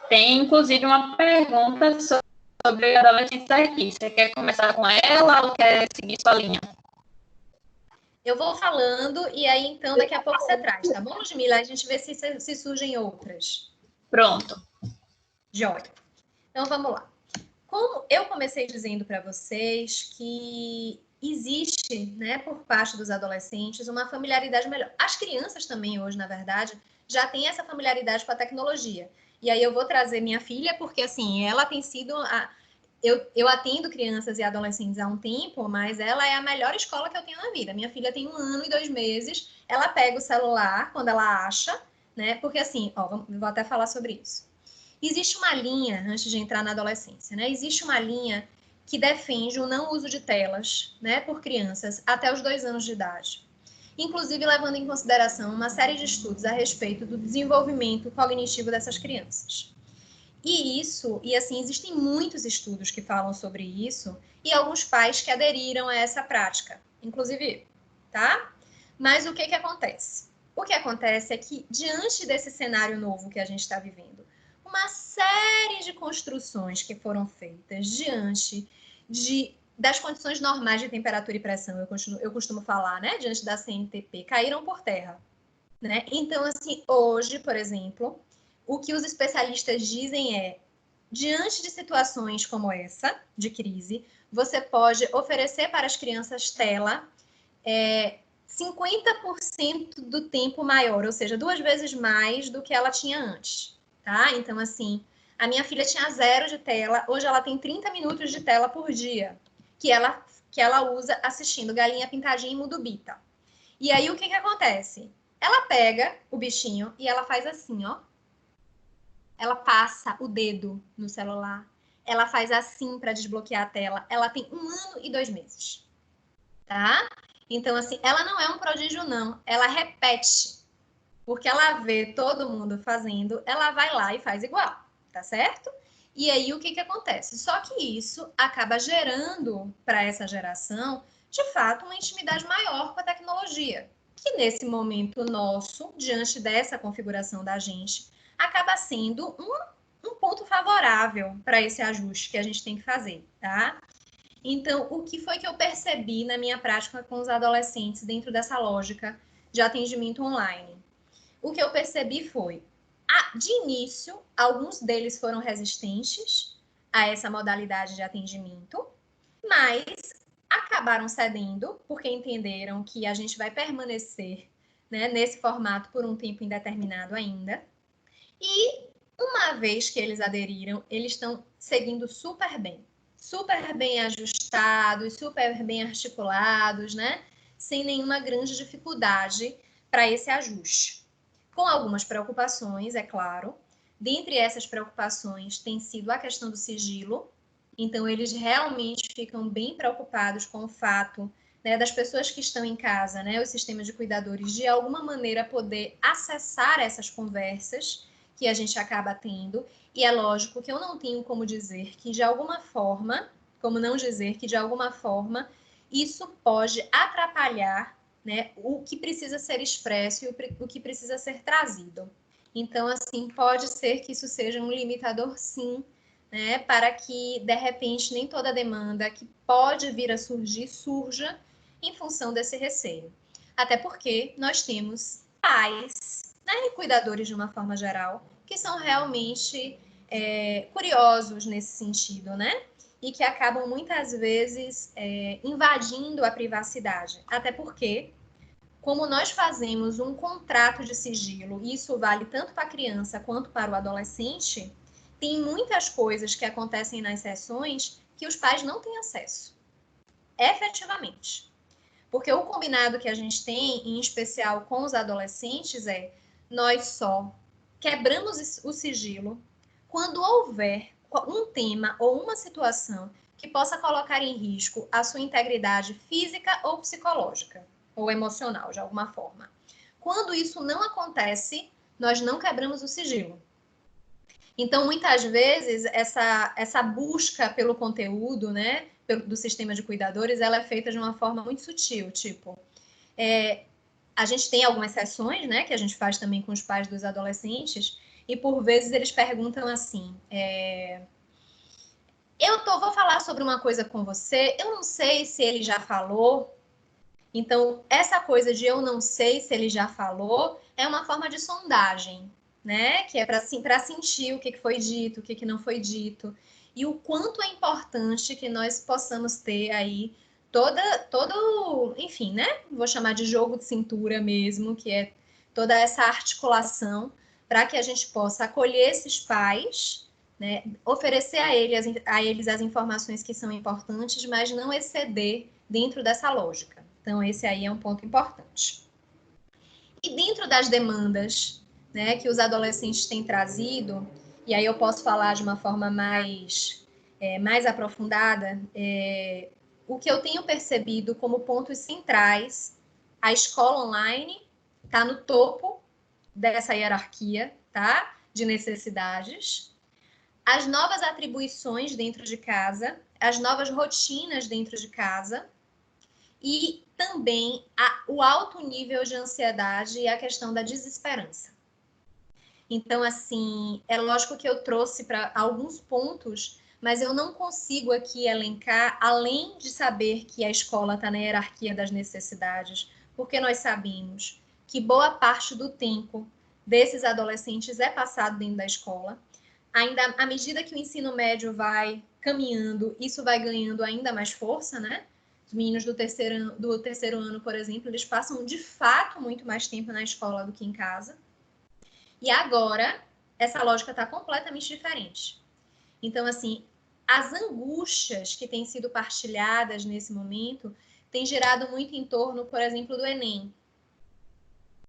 Tem, inclusive, uma pergunta sobre adolescentes aqui. Você quer começar com ela ou quer seguir sua linha? Eu vou falando e aí, então, daqui a pouco você traz, tá bom, Ludmila? A gente vê se surgem outras. Pronto. Jóia. Então, vamos lá. Como eu comecei dizendo para vocês que existe, né, por parte dos adolescentes, uma familiaridade melhor. As crianças também hoje, na verdade, já têm essa familiaridade com a tecnologia. E aí eu vou trazer minha filha, porque assim, ela tem sido eu atendo crianças e adolescentes há um tempo, mas ela é a melhor escola que eu tenho na vida. Minha filha tem 1 ano e 2 meses, ela pega o celular quando ela acha, né? Porque assim, ó, vou até falar sobre isso. Existe uma linha, antes de entrar na adolescência, né? Existe uma linha que defende o não uso de telas, né, por crianças até os 2 anos de idade. Inclusive levando em consideração uma série de estudos a respeito do desenvolvimento cognitivo dessas crianças. E assim, existem muitos estudos que falam sobre isso e alguns pais que aderiram a essa prática, inclusive, tá? Mas o que acontece? O que acontece é que, diante desse cenário novo que a gente está vivendo, uma série de construções que foram feitas diante das condições normais de temperatura e pressão, eu costumo falar, né? Diante da CNTP, caíram por terra, né? Então, assim, hoje, por exemplo, o que os especialistas dizem é, diante de situações como essa, de crise, você pode oferecer para as crianças tela 50% do tempo maior, ou seja, 2 vezes mais do que ela tinha antes, tá? Então, assim, a minha filha tinha 0 de tela, hoje ela tem 30 minutos de tela por dia, que ela usa assistindo Galinha Pintadinha e Mudubita. E aí, o que acontece? Ela pega o bichinho e ela faz assim, ó. Ela passa o dedo no celular. Ela faz assim para desbloquear a tela. Ela tem 1 ano e 2 meses. Tá? Então, assim, ela não é um prodígio, não. Ela repete. Porque ela vê todo mundo fazendo, ela vai lá e faz igual. Tá certo? E aí, o que acontece? Só que isso acaba gerando para essa geração, de fato, uma intimidade maior com a tecnologia. Que nesse momento nosso, diante dessa configuração da gente, acaba sendo um ponto favorável para esse ajuste que a gente tem que fazer, tá? Então, o que foi que eu percebi na minha prática com os adolescentes dentro dessa lógica de atendimento online? O que eu percebi foi, de início, alguns deles foram resistentes a essa modalidade de atendimento, mas acabaram cedendo, porque entenderam que a gente vai permanecer, né, nesse formato por um tempo indeterminado ainda. E uma vez que eles aderiram, eles estão seguindo super bem ajustados, super bem articulados, né? Sem nenhuma grande dificuldade para esse ajuste. Com algumas preocupações, é claro. Dentre essas preocupações tem sido a questão do sigilo. Então, eles realmente ficam bem preocupados com o fato, né, das pessoas que estão em casa, né, o sistema de cuidadores, de alguma maneira poder acessar essas conversas que a gente acaba tendo, e é lógico que eu não tenho como dizer que de alguma forma, como não dizer que de alguma forma isso pode atrapalhar, né, o que precisa ser expresso e o que precisa ser trazido. Então, assim, pode ser que isso seja um limitador, sim, né, para que, de repente, nem toda demanda que pode vir a surgir, surja em função desse receio. Até porque nós temos pais, né, e cuidadores de uma forma geral, que são realmente curiosos nesse sentido, né? E que acabam muitas vezes invadindo a privacidade. Até porque, como nós fazemos um contrato de sigilo, e isso vale tanto para a criança quanto para o adolescente, tem muitas coisas que acontecem nas sessões que os pais não têm acesso, efetivamente. Porque o combinado que a gente tem, em especial com os adolescentes, é nós só quebramos o sigilo quando houver um tema ou uma situação que possa colocar em risco a sua integridade física ou psicológica, ou emocional, de alguma forma. Quando isso não acontece, nós não quebramos o sigilo. Então, muitas vezes, essa busca pelo conteúdo, né, do sistema de cuidadores, ela é feita de uma forma muito sutil, tipo, a gente tem algumas sessões, né, que a gente faz também com os pais dos adolescentes, e por vezes eles perguntam assim, vou falar sobre uma coisa com você, eu não sei se ele já falou. Então, essa coisa de eu não sei se ele já falou é uma forma de sondagem, né? Que é para sentir o que foi dito, o que não foi dito. E o quanto é importante que nós possamos ter aí enfim, né? Vou chamar de jogo de cintura mesmo, que é toda essa articulação para que a gente possa acolher esses pais, né? Oferecer a eles as informações que são importantes, mas não exceder dentro dessa lógica. Então, esse aí é um ponto importante. E dentro das demandas, né, que os adolescentes têm trazido, e aí eu posso falar de uma forma mais aprofundada, o que eu tenho percebido como pontos centrais, a escola online está no topo dessa hierarquia, tá? De necessidades. As novas atribuições dentro de casa, as novas rotinas dentro de casa, e também o alto nível de ansiedade e a questão da desesperança. Então, assim, é lógico que eu trouxe para alguns pontos, mas eu não consigo aqui elencar, além de saber que a escola está na hierarquia das necessidades, porque nós sabemos que boa parte do tempo desses adolescentes é passado dentro da escola. Ainda à medida que o ensino médio vai caminhando, isso vai ganhando ainda mais força, né? Os meninos do terceiro ano, por exemplo, eles passam de fato muito mais tempo na escola do que em casa. E agora, essa lógica está completamente diferente. Então, assim, as angústias que têm sido partilhadas nesse momento têm girado muito em torno, por exemplo, do Enem.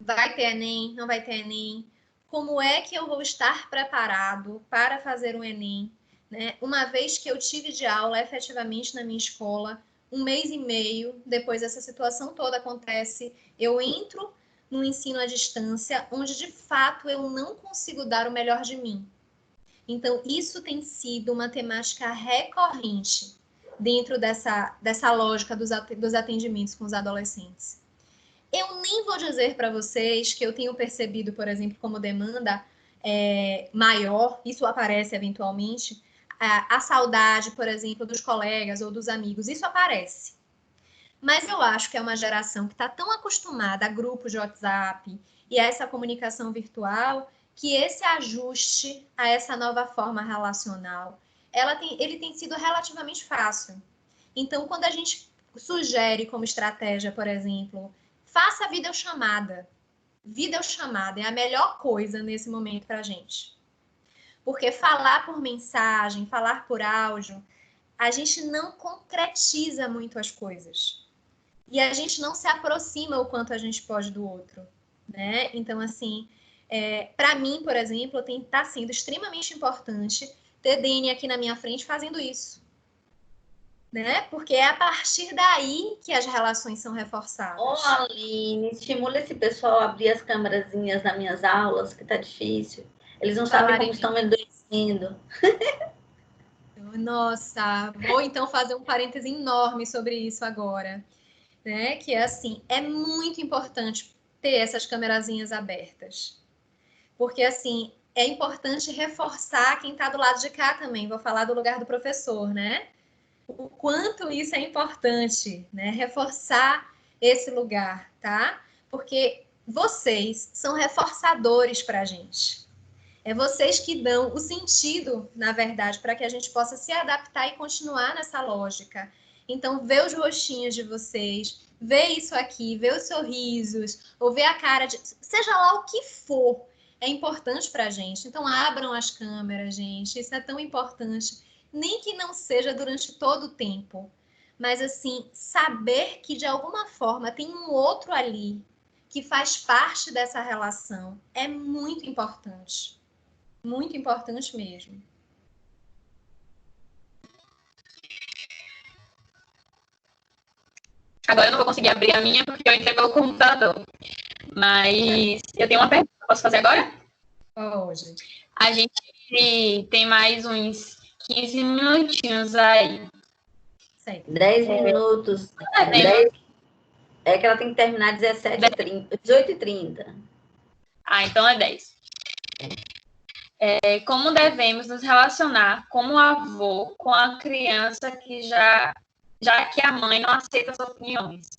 Vai ter Enem? Não vai ter Enem? Como é que eu vou estar preparado para fazer um Enem? Né? Uma vez que eu tive de aula efetivamente na minha escola, 1 mês e meio, depois essa situação toda acontece, eu entro no ensino à distância, onde de fato eu não consigo dar o melhor de mim. Então, isso tem sido uma temática recorrente dentro dessa lógica dos atendimentos com os adolescentes. Eu nem vou dizer para vocês que eu tenho percebido, por exemplo, como demanda maior, isso aparece eventualmente, a saudade, por exemplo, dos colegas ou dos amigos, isso aparece. Mas eu acho que é uma geração que está tão acostumada a grupos de WhatsApp e a essa comunicação virtual, que esse ajuste a essa nova forma relacional, ele tem sido relativamente fácil. Então, quando a gente sugere como estratégia, por exemplo, faça videochamada. Videochamada é a melhor coisa nesse momento para a gente. Porque falar por mensagem, falar por áudio, a gente não concretiza muito as coisas. E a gente não se aproxima o quanto a gente pode do outro, né? Então, assim, para mim, por exemplo, tá sendo extremamente importante ter Dani aqui na minha frente fazendo isso. Né? Porque é a partir daí que as relações são reforçadas. Ô, Aline, estimula esse pessoal a abrir as câmerazinhas nas minhas aulas, que tá difícil. Eles não sabem como estão me adoecendo. Nossa, vou então fazer um parêntese enorme sobre isso agora. Né? Que é assim, é muito importante ter essas câmerazinhas abertas. Porque, assim, é importante reforçar quem está do lado de cá também. Vou falar do lugar do professor, né? O quanto isso é importante, né? Reforçar esse lugar, tá? Porque vocês são reforçadores para a gente. É vocês que dão o sentido, na verdade, para que a gente possa se adaptar e continuar nessa lógica. Então, ver os rostinhos de vocês, ver isso aqui, ver os sorrisos, ou ver a cara de... Seja lá o que for, é importante para a gente. Então, abram as câmeras, gente. Isso é tão importante. Nem que não seja durante todo o tempo. mas assim, saber que de alguma forma tem um outro ali que faz parte dessa relação é muito importante mesmo. Agora eu não vou conseguir abrir a minha porque eu entrei pelo computador. Mas eu tenho uma pergunta. Posso fazer agora? Hoje. A gente tem mais uns 15 minutinhos aí. 10 minutos. É que ela tem que terminar 18h30. Ah, então é 10. Como devemos nos relacionar como avô com a criança que já que a mãe não aceita as opiniões?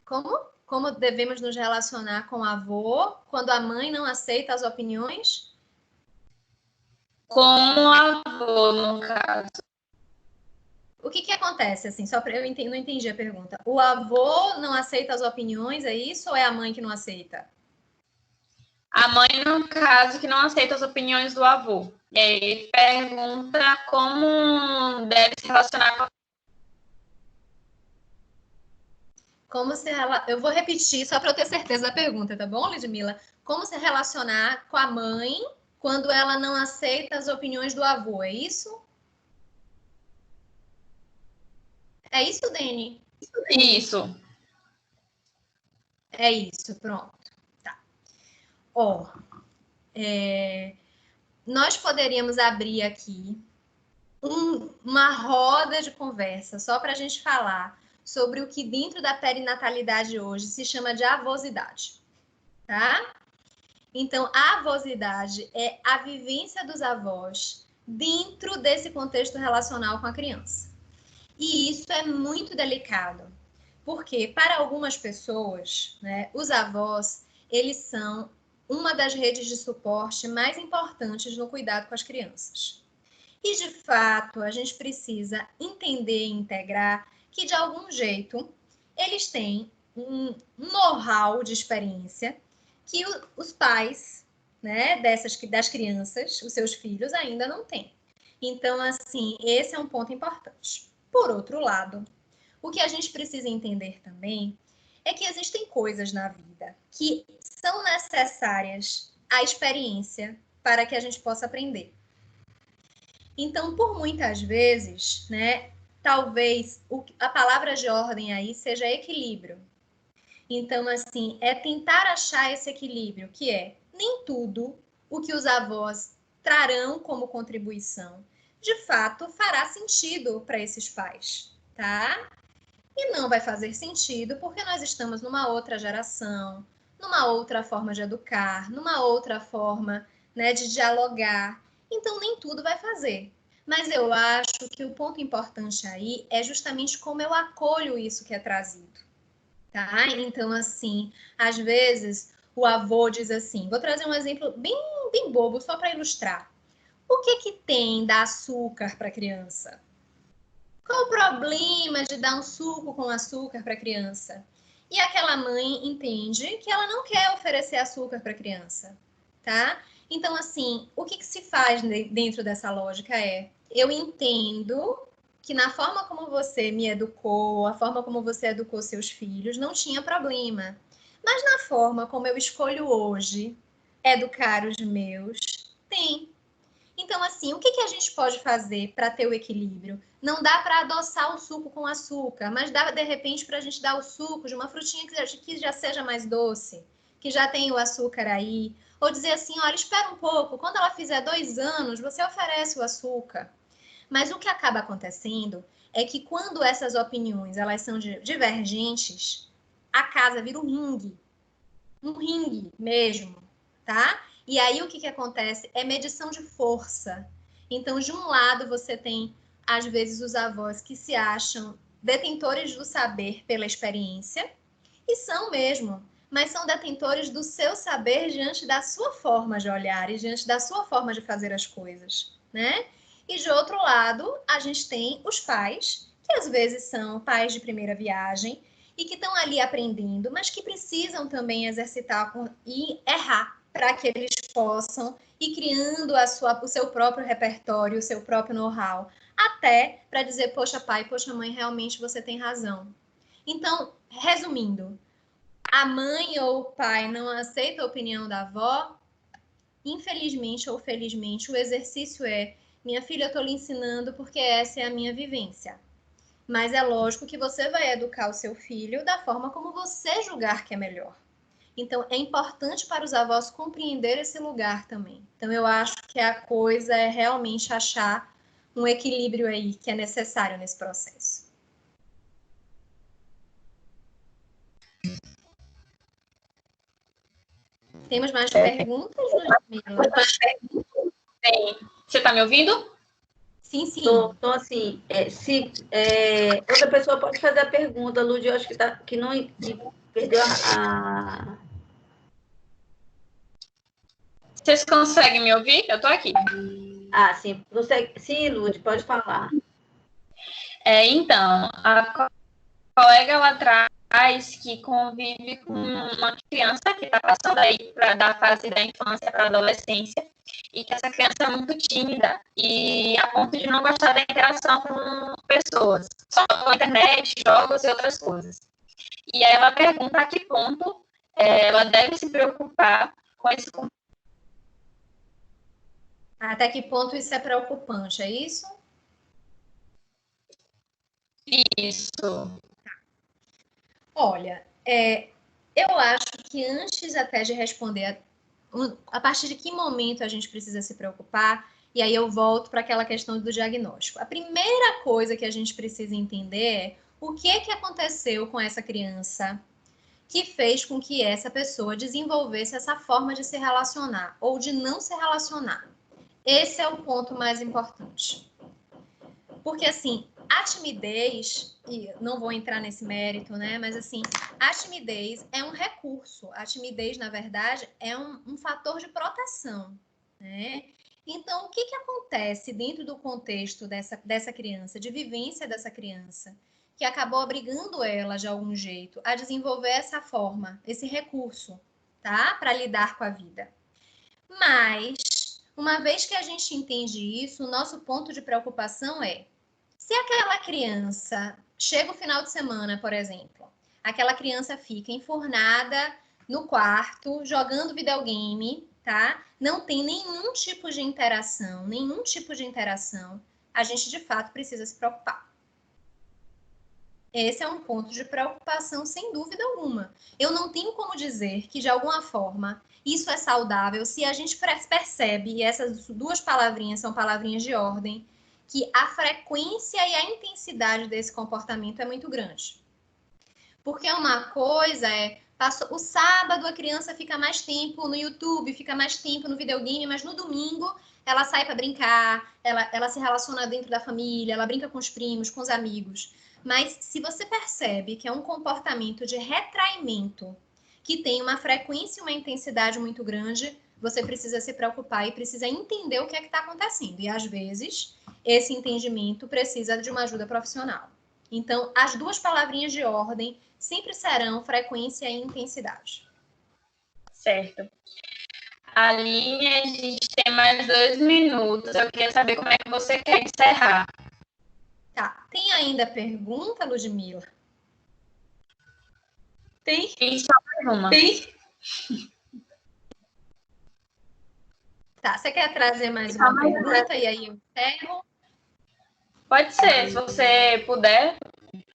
Como devemos nos relacionar com o avô quando a mãe não aceita as opiniões? Como avô, no caso. O que acontece, assim, só para eu não entendi a pergunta. O avô não aceita as opiniões, é isso? Ou é a mãe que não aceita? A mãe, no caso, que não aceita as opiniões do avô. Ele pergunta como deve se relacionar com a... Eu vou repetir só para eu ter certeza da pergunta, tá bom, Ludmila? Como se relacionar com a mãe quando ela não aceita as opiniões do avô, é isso? É isso, Dani? Isso. É isso, pronto. Tá. Nós poderíamos abrir aqui uma roda de conversa só para a gente falar sobre o que dentro da perinatalidade hoje se chama de avosidade, tá? Então, a avosidade é a vivência dos avós dentro desse contexto relacional com a criança. E isso é muito delicado, porque para algumas pessoas, né, os avós, eles são uma das redes de suporte mais importantes no cuidado com as crianças. E, de fato, a gente precisa entender e integrar que, de algum jeito, eles têm um know-how de experiência que os pais, né, das crianças, os seus filhos, ainda não têm. Então, assim, esse é um ponto importante. Por outro lado, o que a gente precisa entender também é que existem coisas na vida que são necessárias à experiência para que a gente possa aprender. Então, por muitas vezes, né, talvez a palavra de ordem aí seja equilíbrio. Então, assim, é tentar achar esse equilíbrio, que é nem tudo o que os avós trarão como contribuição, de fato, fará sentido para esses pais, tá? E não vai fazer sentido porque nós estamos numa outra geração, numa outra forma de educar, numa outra forma, né, de dialogar. Então, nem tudo vai fazer. Mas eu acho que o ponto importante aí é justamente como eu acolho isso que é trazido, tá? Então, assim, às vezes o avô diz assim, vou trazer um exemplo bem bobo só para ilustrar. O que tem dar açúcar para a criança? Qual o problema de dar um suco com açúcar para a criança? E aquela mãe entende que ela não quer oferecer açúcar para a criança, tá? Então, assim, o que se faz dentro dessa lógica é, eu entendo que na forma como você me educou, a forma como você educou seus filhos, não tinha problema. Mas na forma como eu escolho hoje educar os meus, tem. Então, assim, o que a gente pode fazer para ter o equilíbrio? Não dá para adoçar o suco com açúcar, mas dá, de repente, para a gente dar o suco de uma frutinha que já seja mais doce, que já tem o açúcar aí. Ou dizer assim, olha, espera um pouco, quando ela fizer 2 anos, você oferece o açúcar. Mas o que acaba acontecendo é que quando essas opiniões elas são divergentes, a casa vira um ringue mesmo, tá? E aí o que acontece? É medição de força. Então, de um lado, você tem, às vezes, os avós que se acham detentores do saber pela experiência, e são mesmo, mas são detentores do seu saber diante da sua forma de olhar e diante da sua forma de fazer as coisas, né? E de outro lado, a gente tem os pais, que às vezes são pais de primeira viagem, e que estão ali aprendendo, mas que precisam também exercitar e errar, para que eles possam ir criando o seu próprio repertório, o seu próprio know-how, até para dizer, poxa pai, poxa mãe, realmente você tem razão. Então, resumindo, a mãe ou o pai não aceita a opinião da avó, infelizmente ou felizmente, o exercício é, minha filha, eu estou lhe ensinando porque essa é a minha vivência. Mas é lógico que você vai educar o seu filho da forma como você julgar que é melhor. Então, é importante para os avós compreender esse lugar também. Então, eu acho que a coisa é realmente achar um equilíbrio aí que é necessário nesse processo. Temos mais perguntas, Ludmila? Tem. Você está me ouvindo? Sim, sim. Tô assim, outra pessoa pode fazer a pergunta, Lud, eu acho que não perdeu a... Vocês conseguem me ouvir? Eu estou aqui. Ah, sim. Sim, Lud, pode falar. Então, a colega lá atrás que convive com uma criança que está passando aí da fase da infância para a adolescência e que essa criança é muito tímida e a ponto de não gostar da interação com pessoas, só com a internet, jogos e outras coisas. E aí ela pergunta a que ponto ela deve se preocupar com esse comportamento. Até que ponto isso é preocupante, é isso? Isso. Olha, eu acho que antes até de responder a partir de que momento a gente precisa se preocupar, e aí eu volto para aquela questão do diagnóstico. A primeira coisa que a gente precisa entender é o que é que aconteceu com essa criança que fez com que essa pessoa desenvolvesse essa forma de se relacionar ou de não se relacionar. Esse é o ponto mais importante. Porque, assim, a timidez, e não vou entrar nesse mérito, né? Mas, assim, a timidez é um recurso. A timidez, na verdade, é um fator de proteção, né? Então, o que acontece dentro do contexto dessa criança, de vivência dessa criança, que acabou obrigando ela, de algum jeito, a desenvolver essa forma, esse recurso, tá? Para lidar com a vida. Mas, uma vez que a gente entende isso, o nosso ponto de preocupação é: se aquela criança chega o final de semana, por exemplo, aquela criança fica enfurnada no quarto, jogando videogame, tá? Não tem nenhum tipo de interação, a gente de fato precisa se preocupar. Esse é um ponto de preocupação, sem dúvida alguma. Eu não tenho como dizer que, de alguma forma, isso é saudável se a gente percebe, e essas duas palavrinhas são palavrinhas de ordem, que a frequência e a intensidade desse comportamento é muito grande. Porque uma coisa o sábado a criança fica mais tempo no YouTube, fica mais tempo no videogame, mas no domingo ela sai para brincar, ela se relaciona dentro da família, ela brinca com os primos, com os amigos. Mas se você percebe que é um comportamento de retraimento, que tem uma frequência e uma intensidade muito grande, você precisa se preocupar e precisa entender o que é que está acontecendo. E às vezes, esse entendimento precisa de uma ajuda profissional. Então, as duas palavrinhas de ordem sempre serão frequência e intensidade. Certo. Aline, a gente tem mais 2 minutos. Eu queria saber como é que você quer encerrar. Tá. Tem ainda pergunta, Ludmila? Tem? Só mais uma. Tem? Tá. Você quer trazer mais uma pergunta e aí eu encerro? Pode ser, se você puder.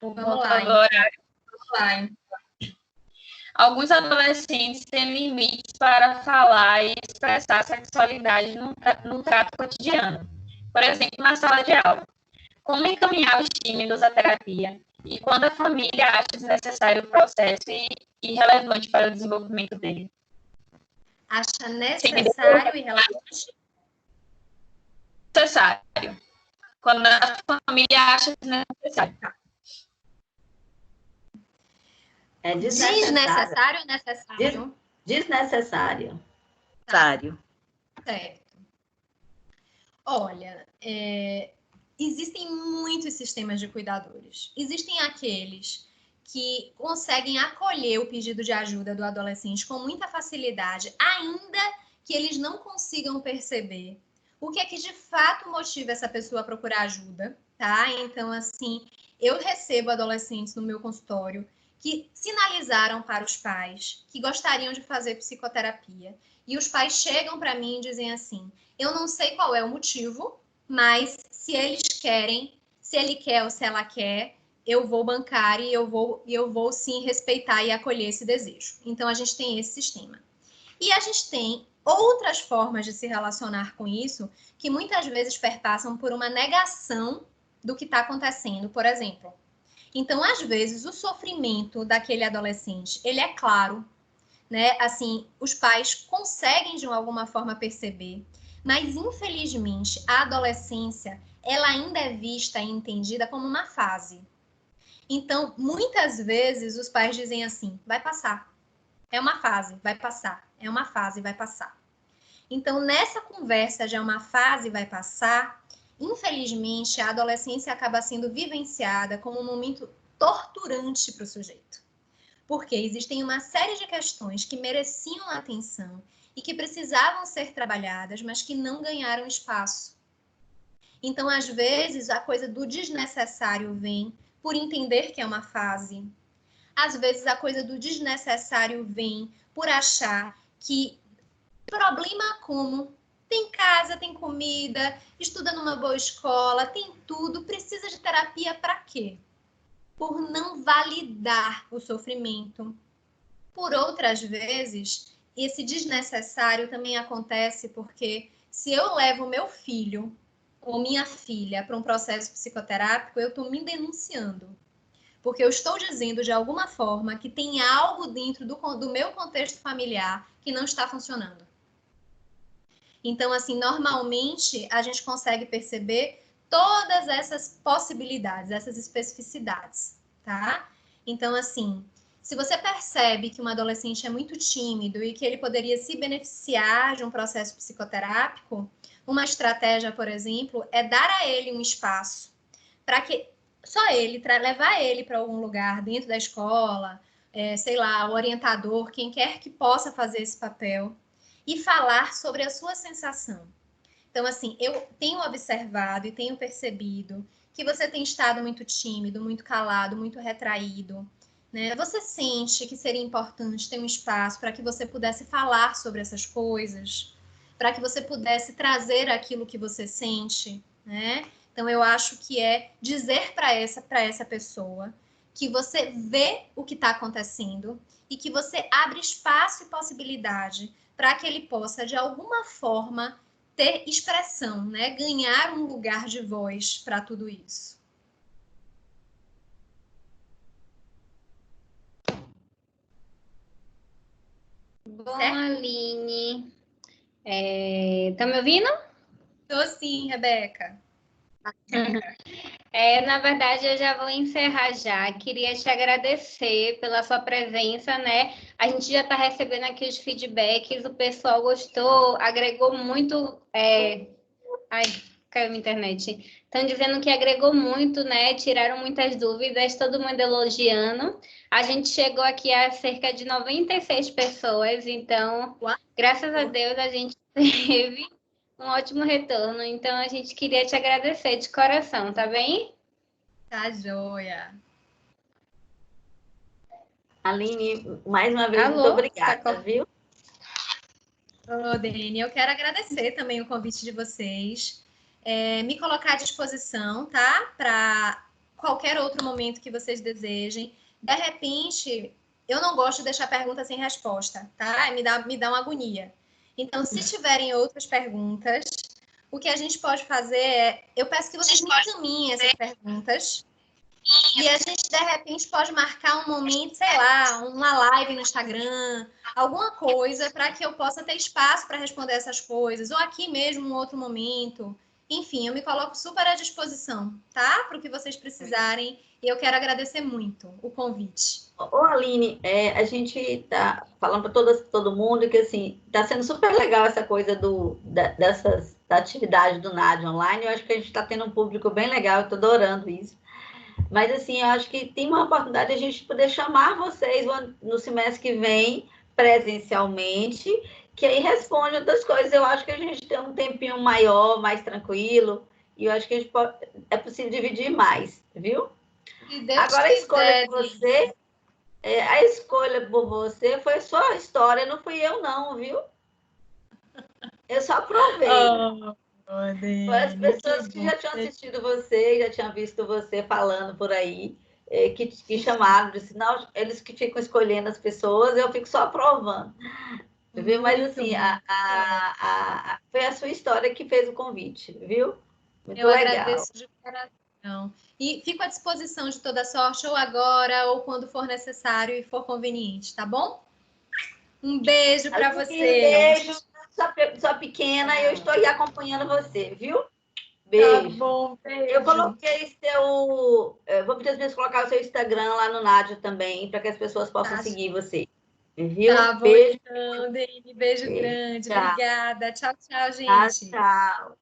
Vamos lá, então. Alguns adolescentes têm limites para falar e expressar sexualidade no trato cotidiano. Por exemplo, na sala de aula. Como encaminhar os tímidos à terapia? E quando a família acha desnecessário o processo e irrelevante para o desenvolvimento dele? Acha necessário e relevante? Necessário. Quando a família acha desnecessário. É desnecessário. Desnecessário ou necessário? Desnecessário. Certo. Olha, existem muitos sistemas de cuidadores. Existem aqueles que conseguem acolher o pedido de ajuda do adolescente com muita facilidade, ainda que eles não consigam perceber o que é que de fato motiva essa pessoa a procurar ajuda, tá? Então, assim, eu recebo adolescentes no meu consultório que sinalizaram para os pais que gostariam de fazer psicoterapia. E os pais chegam para mim e dizem assim: eu não sei qual é o motivo, mas se eles querem, se ele quer ou se ela quer, eu vou bancar e eu vou sim respeitar e acolher esse desejo. Então, a gente tem esse sistema. E a gente tem outras formas de se relacionar com isso, que muitas vezes perpassam por uma negação do que está acontecendo, por exemplo. Então, às vezes, o sofrimento daquele adolescente, ele é claro, né? Assim, os pais conseguem de alguma forma perceber, mas infelizmente a adolescência, ela ainda é vista e entendida como uma fase. Então, muitas vezes os pais dizem assim: vai passar. É uma fase, vai passar. É uma fase, vai passar. Então, nessa conversa de é uma fase, vai passar, infelizmente, a adolescência acaba sendo vivenciada como um momento torturante para o sujeito. Porque existem uma série de questões que mereciam atenção e que precisavam ser trabalhadas, mas que não ganharam espaço. Então, às vezes, a coisa do desnecessário vem por entender que é uma fase. Às vezes, a coisa do desnecessário vem por achar que problema como tem casa, tem comida, estuda numa boa escola, tem tudo, precisa de terapia para quê? Por não validar o sofrimento. Por outras vezes, esse desnecessário também acontece porque se eu levo meu filho ou minha filha para um processo psicoterápico, eu estou me denunciando. Porque eu estou dizendo de alguma forma que tem algo dentro do meu contexto familiar que não está funcionando. Então, assim, normalmente a gente consegue perceber todas essas possibilidades, essas especificidades, tá? Então, assim, se você percebe que um adolescente é muito tímido e que ele poderia se beneficiar de um processo psicoterápico, uma estratégia, por exemplo, é dar a ele um espaço para que só ele, levar ele para algum lugar dentro da escola, sei lá, o orientador, quem quer que possa fazer esse papel, e falar sobre a sua sensação. Então, assim, eu tenho observado e tenho percebido que você tem estado muito tímido, muito calado, muito retraído, né? Você sente que seria importante ter um espaço para que você pudesse falar sobre essas coisas, para que você pudesse trazer aquilo que você sente, né? Então, eu acho que é dizer para essa pessoa que você vê o que está acontecendo e que você abre espaço e possibilidade para que ele possa, de alguma forma, ter expressão, né? Ganhar um lugar de voz para tudo isso. Bom, Aline, tá me ouvindo? Tô sim, Rebeca. Na verdade, eu já vou encerrar já. Queria te agradecer pela sua presença, né? A gente já está recebendo aqui os feedbacks, o pessoal gostou, agregou muito. Ai, caiu a internet. Estão dizendo que agregou muito, né? Tiraram muitas dúvidas, todo mundo elogiando. A gente chegou aqui a cerca de 96 pessoas, então, graças a Deus, a gente teve um ótimo retorno. Então, a gente queria te agradecer de coração, tá bem? Tá joia. Aline, mais uma vez, Alô? muito obrigada, viu? Ô, Dene, eu quero agradecer também o convite de vocês. Me colocar à disposição, tá? Para qualquer outro momento que vocês desejem. De repente, eu não gosto de deixar pergunta sem resposta, tá? Me dá uma agonia. Então, se tiverem outras perguntas, o que a gente pode fazer é... Eu peço que vocês me encaminhem essas perguntas. E a gente, de repente, pode marcar um momento, sei lá, uma live no Instagram, alguma coisa para que eu possa ter espaço para responder essas coisas, ou aqui mesmo, um outro momento. Enfim, eu me coloco super à disposição, tá? Para o que vocês precisarem. E eu quero agradecer muito o convite. Ô, Aline, a gente está falando para todo mundo que assim está sendo super legal essa coisa da atividade do NAD online. Eu acho que a gente está tendo um público bem legal, eu estou adorando isso. Mas, assim, eu acho que tem uma oportunidade de a gente poder chamar vocês no semestre que vem, presencialmente, que aí responde outras coisas. Eu acho que a gente tem um tempinho maior, mais tranquilo, e eu acho que a gente é possível dividir mais, viu? Agora, a escolha por você, a escolha por você foi sua história, não fui eu, não, viu? Eu só provei. Foi as pessoas que já tinham assistido você, já tinham visto você falando por aí, que chamaram, disse, não, eles que ficam escolhendo as pessoas, eu fico só aprovando. Viu? Mas, assim, foi a sua história que fez o convite, viu? Muito legal. Agradeço de coração. E fico à disposição de toda sorte, ou agora, ou quando for necessário e for conveniente, tá bom? Um beijo para você. Um beijo, sua pequena, eu estou aí acompanhando você, viu? Beijo. Tá bom, beijo. Eu coloquei vou pedir as pessoas colocar o seu Instagram lá no Nádia também, para que as pessoas possam seguir você. Viu? Tá bom, beijo. Então, Dani, beijo grande. Tchau. Obrigada. Tchau, tchau, gente. Tchau.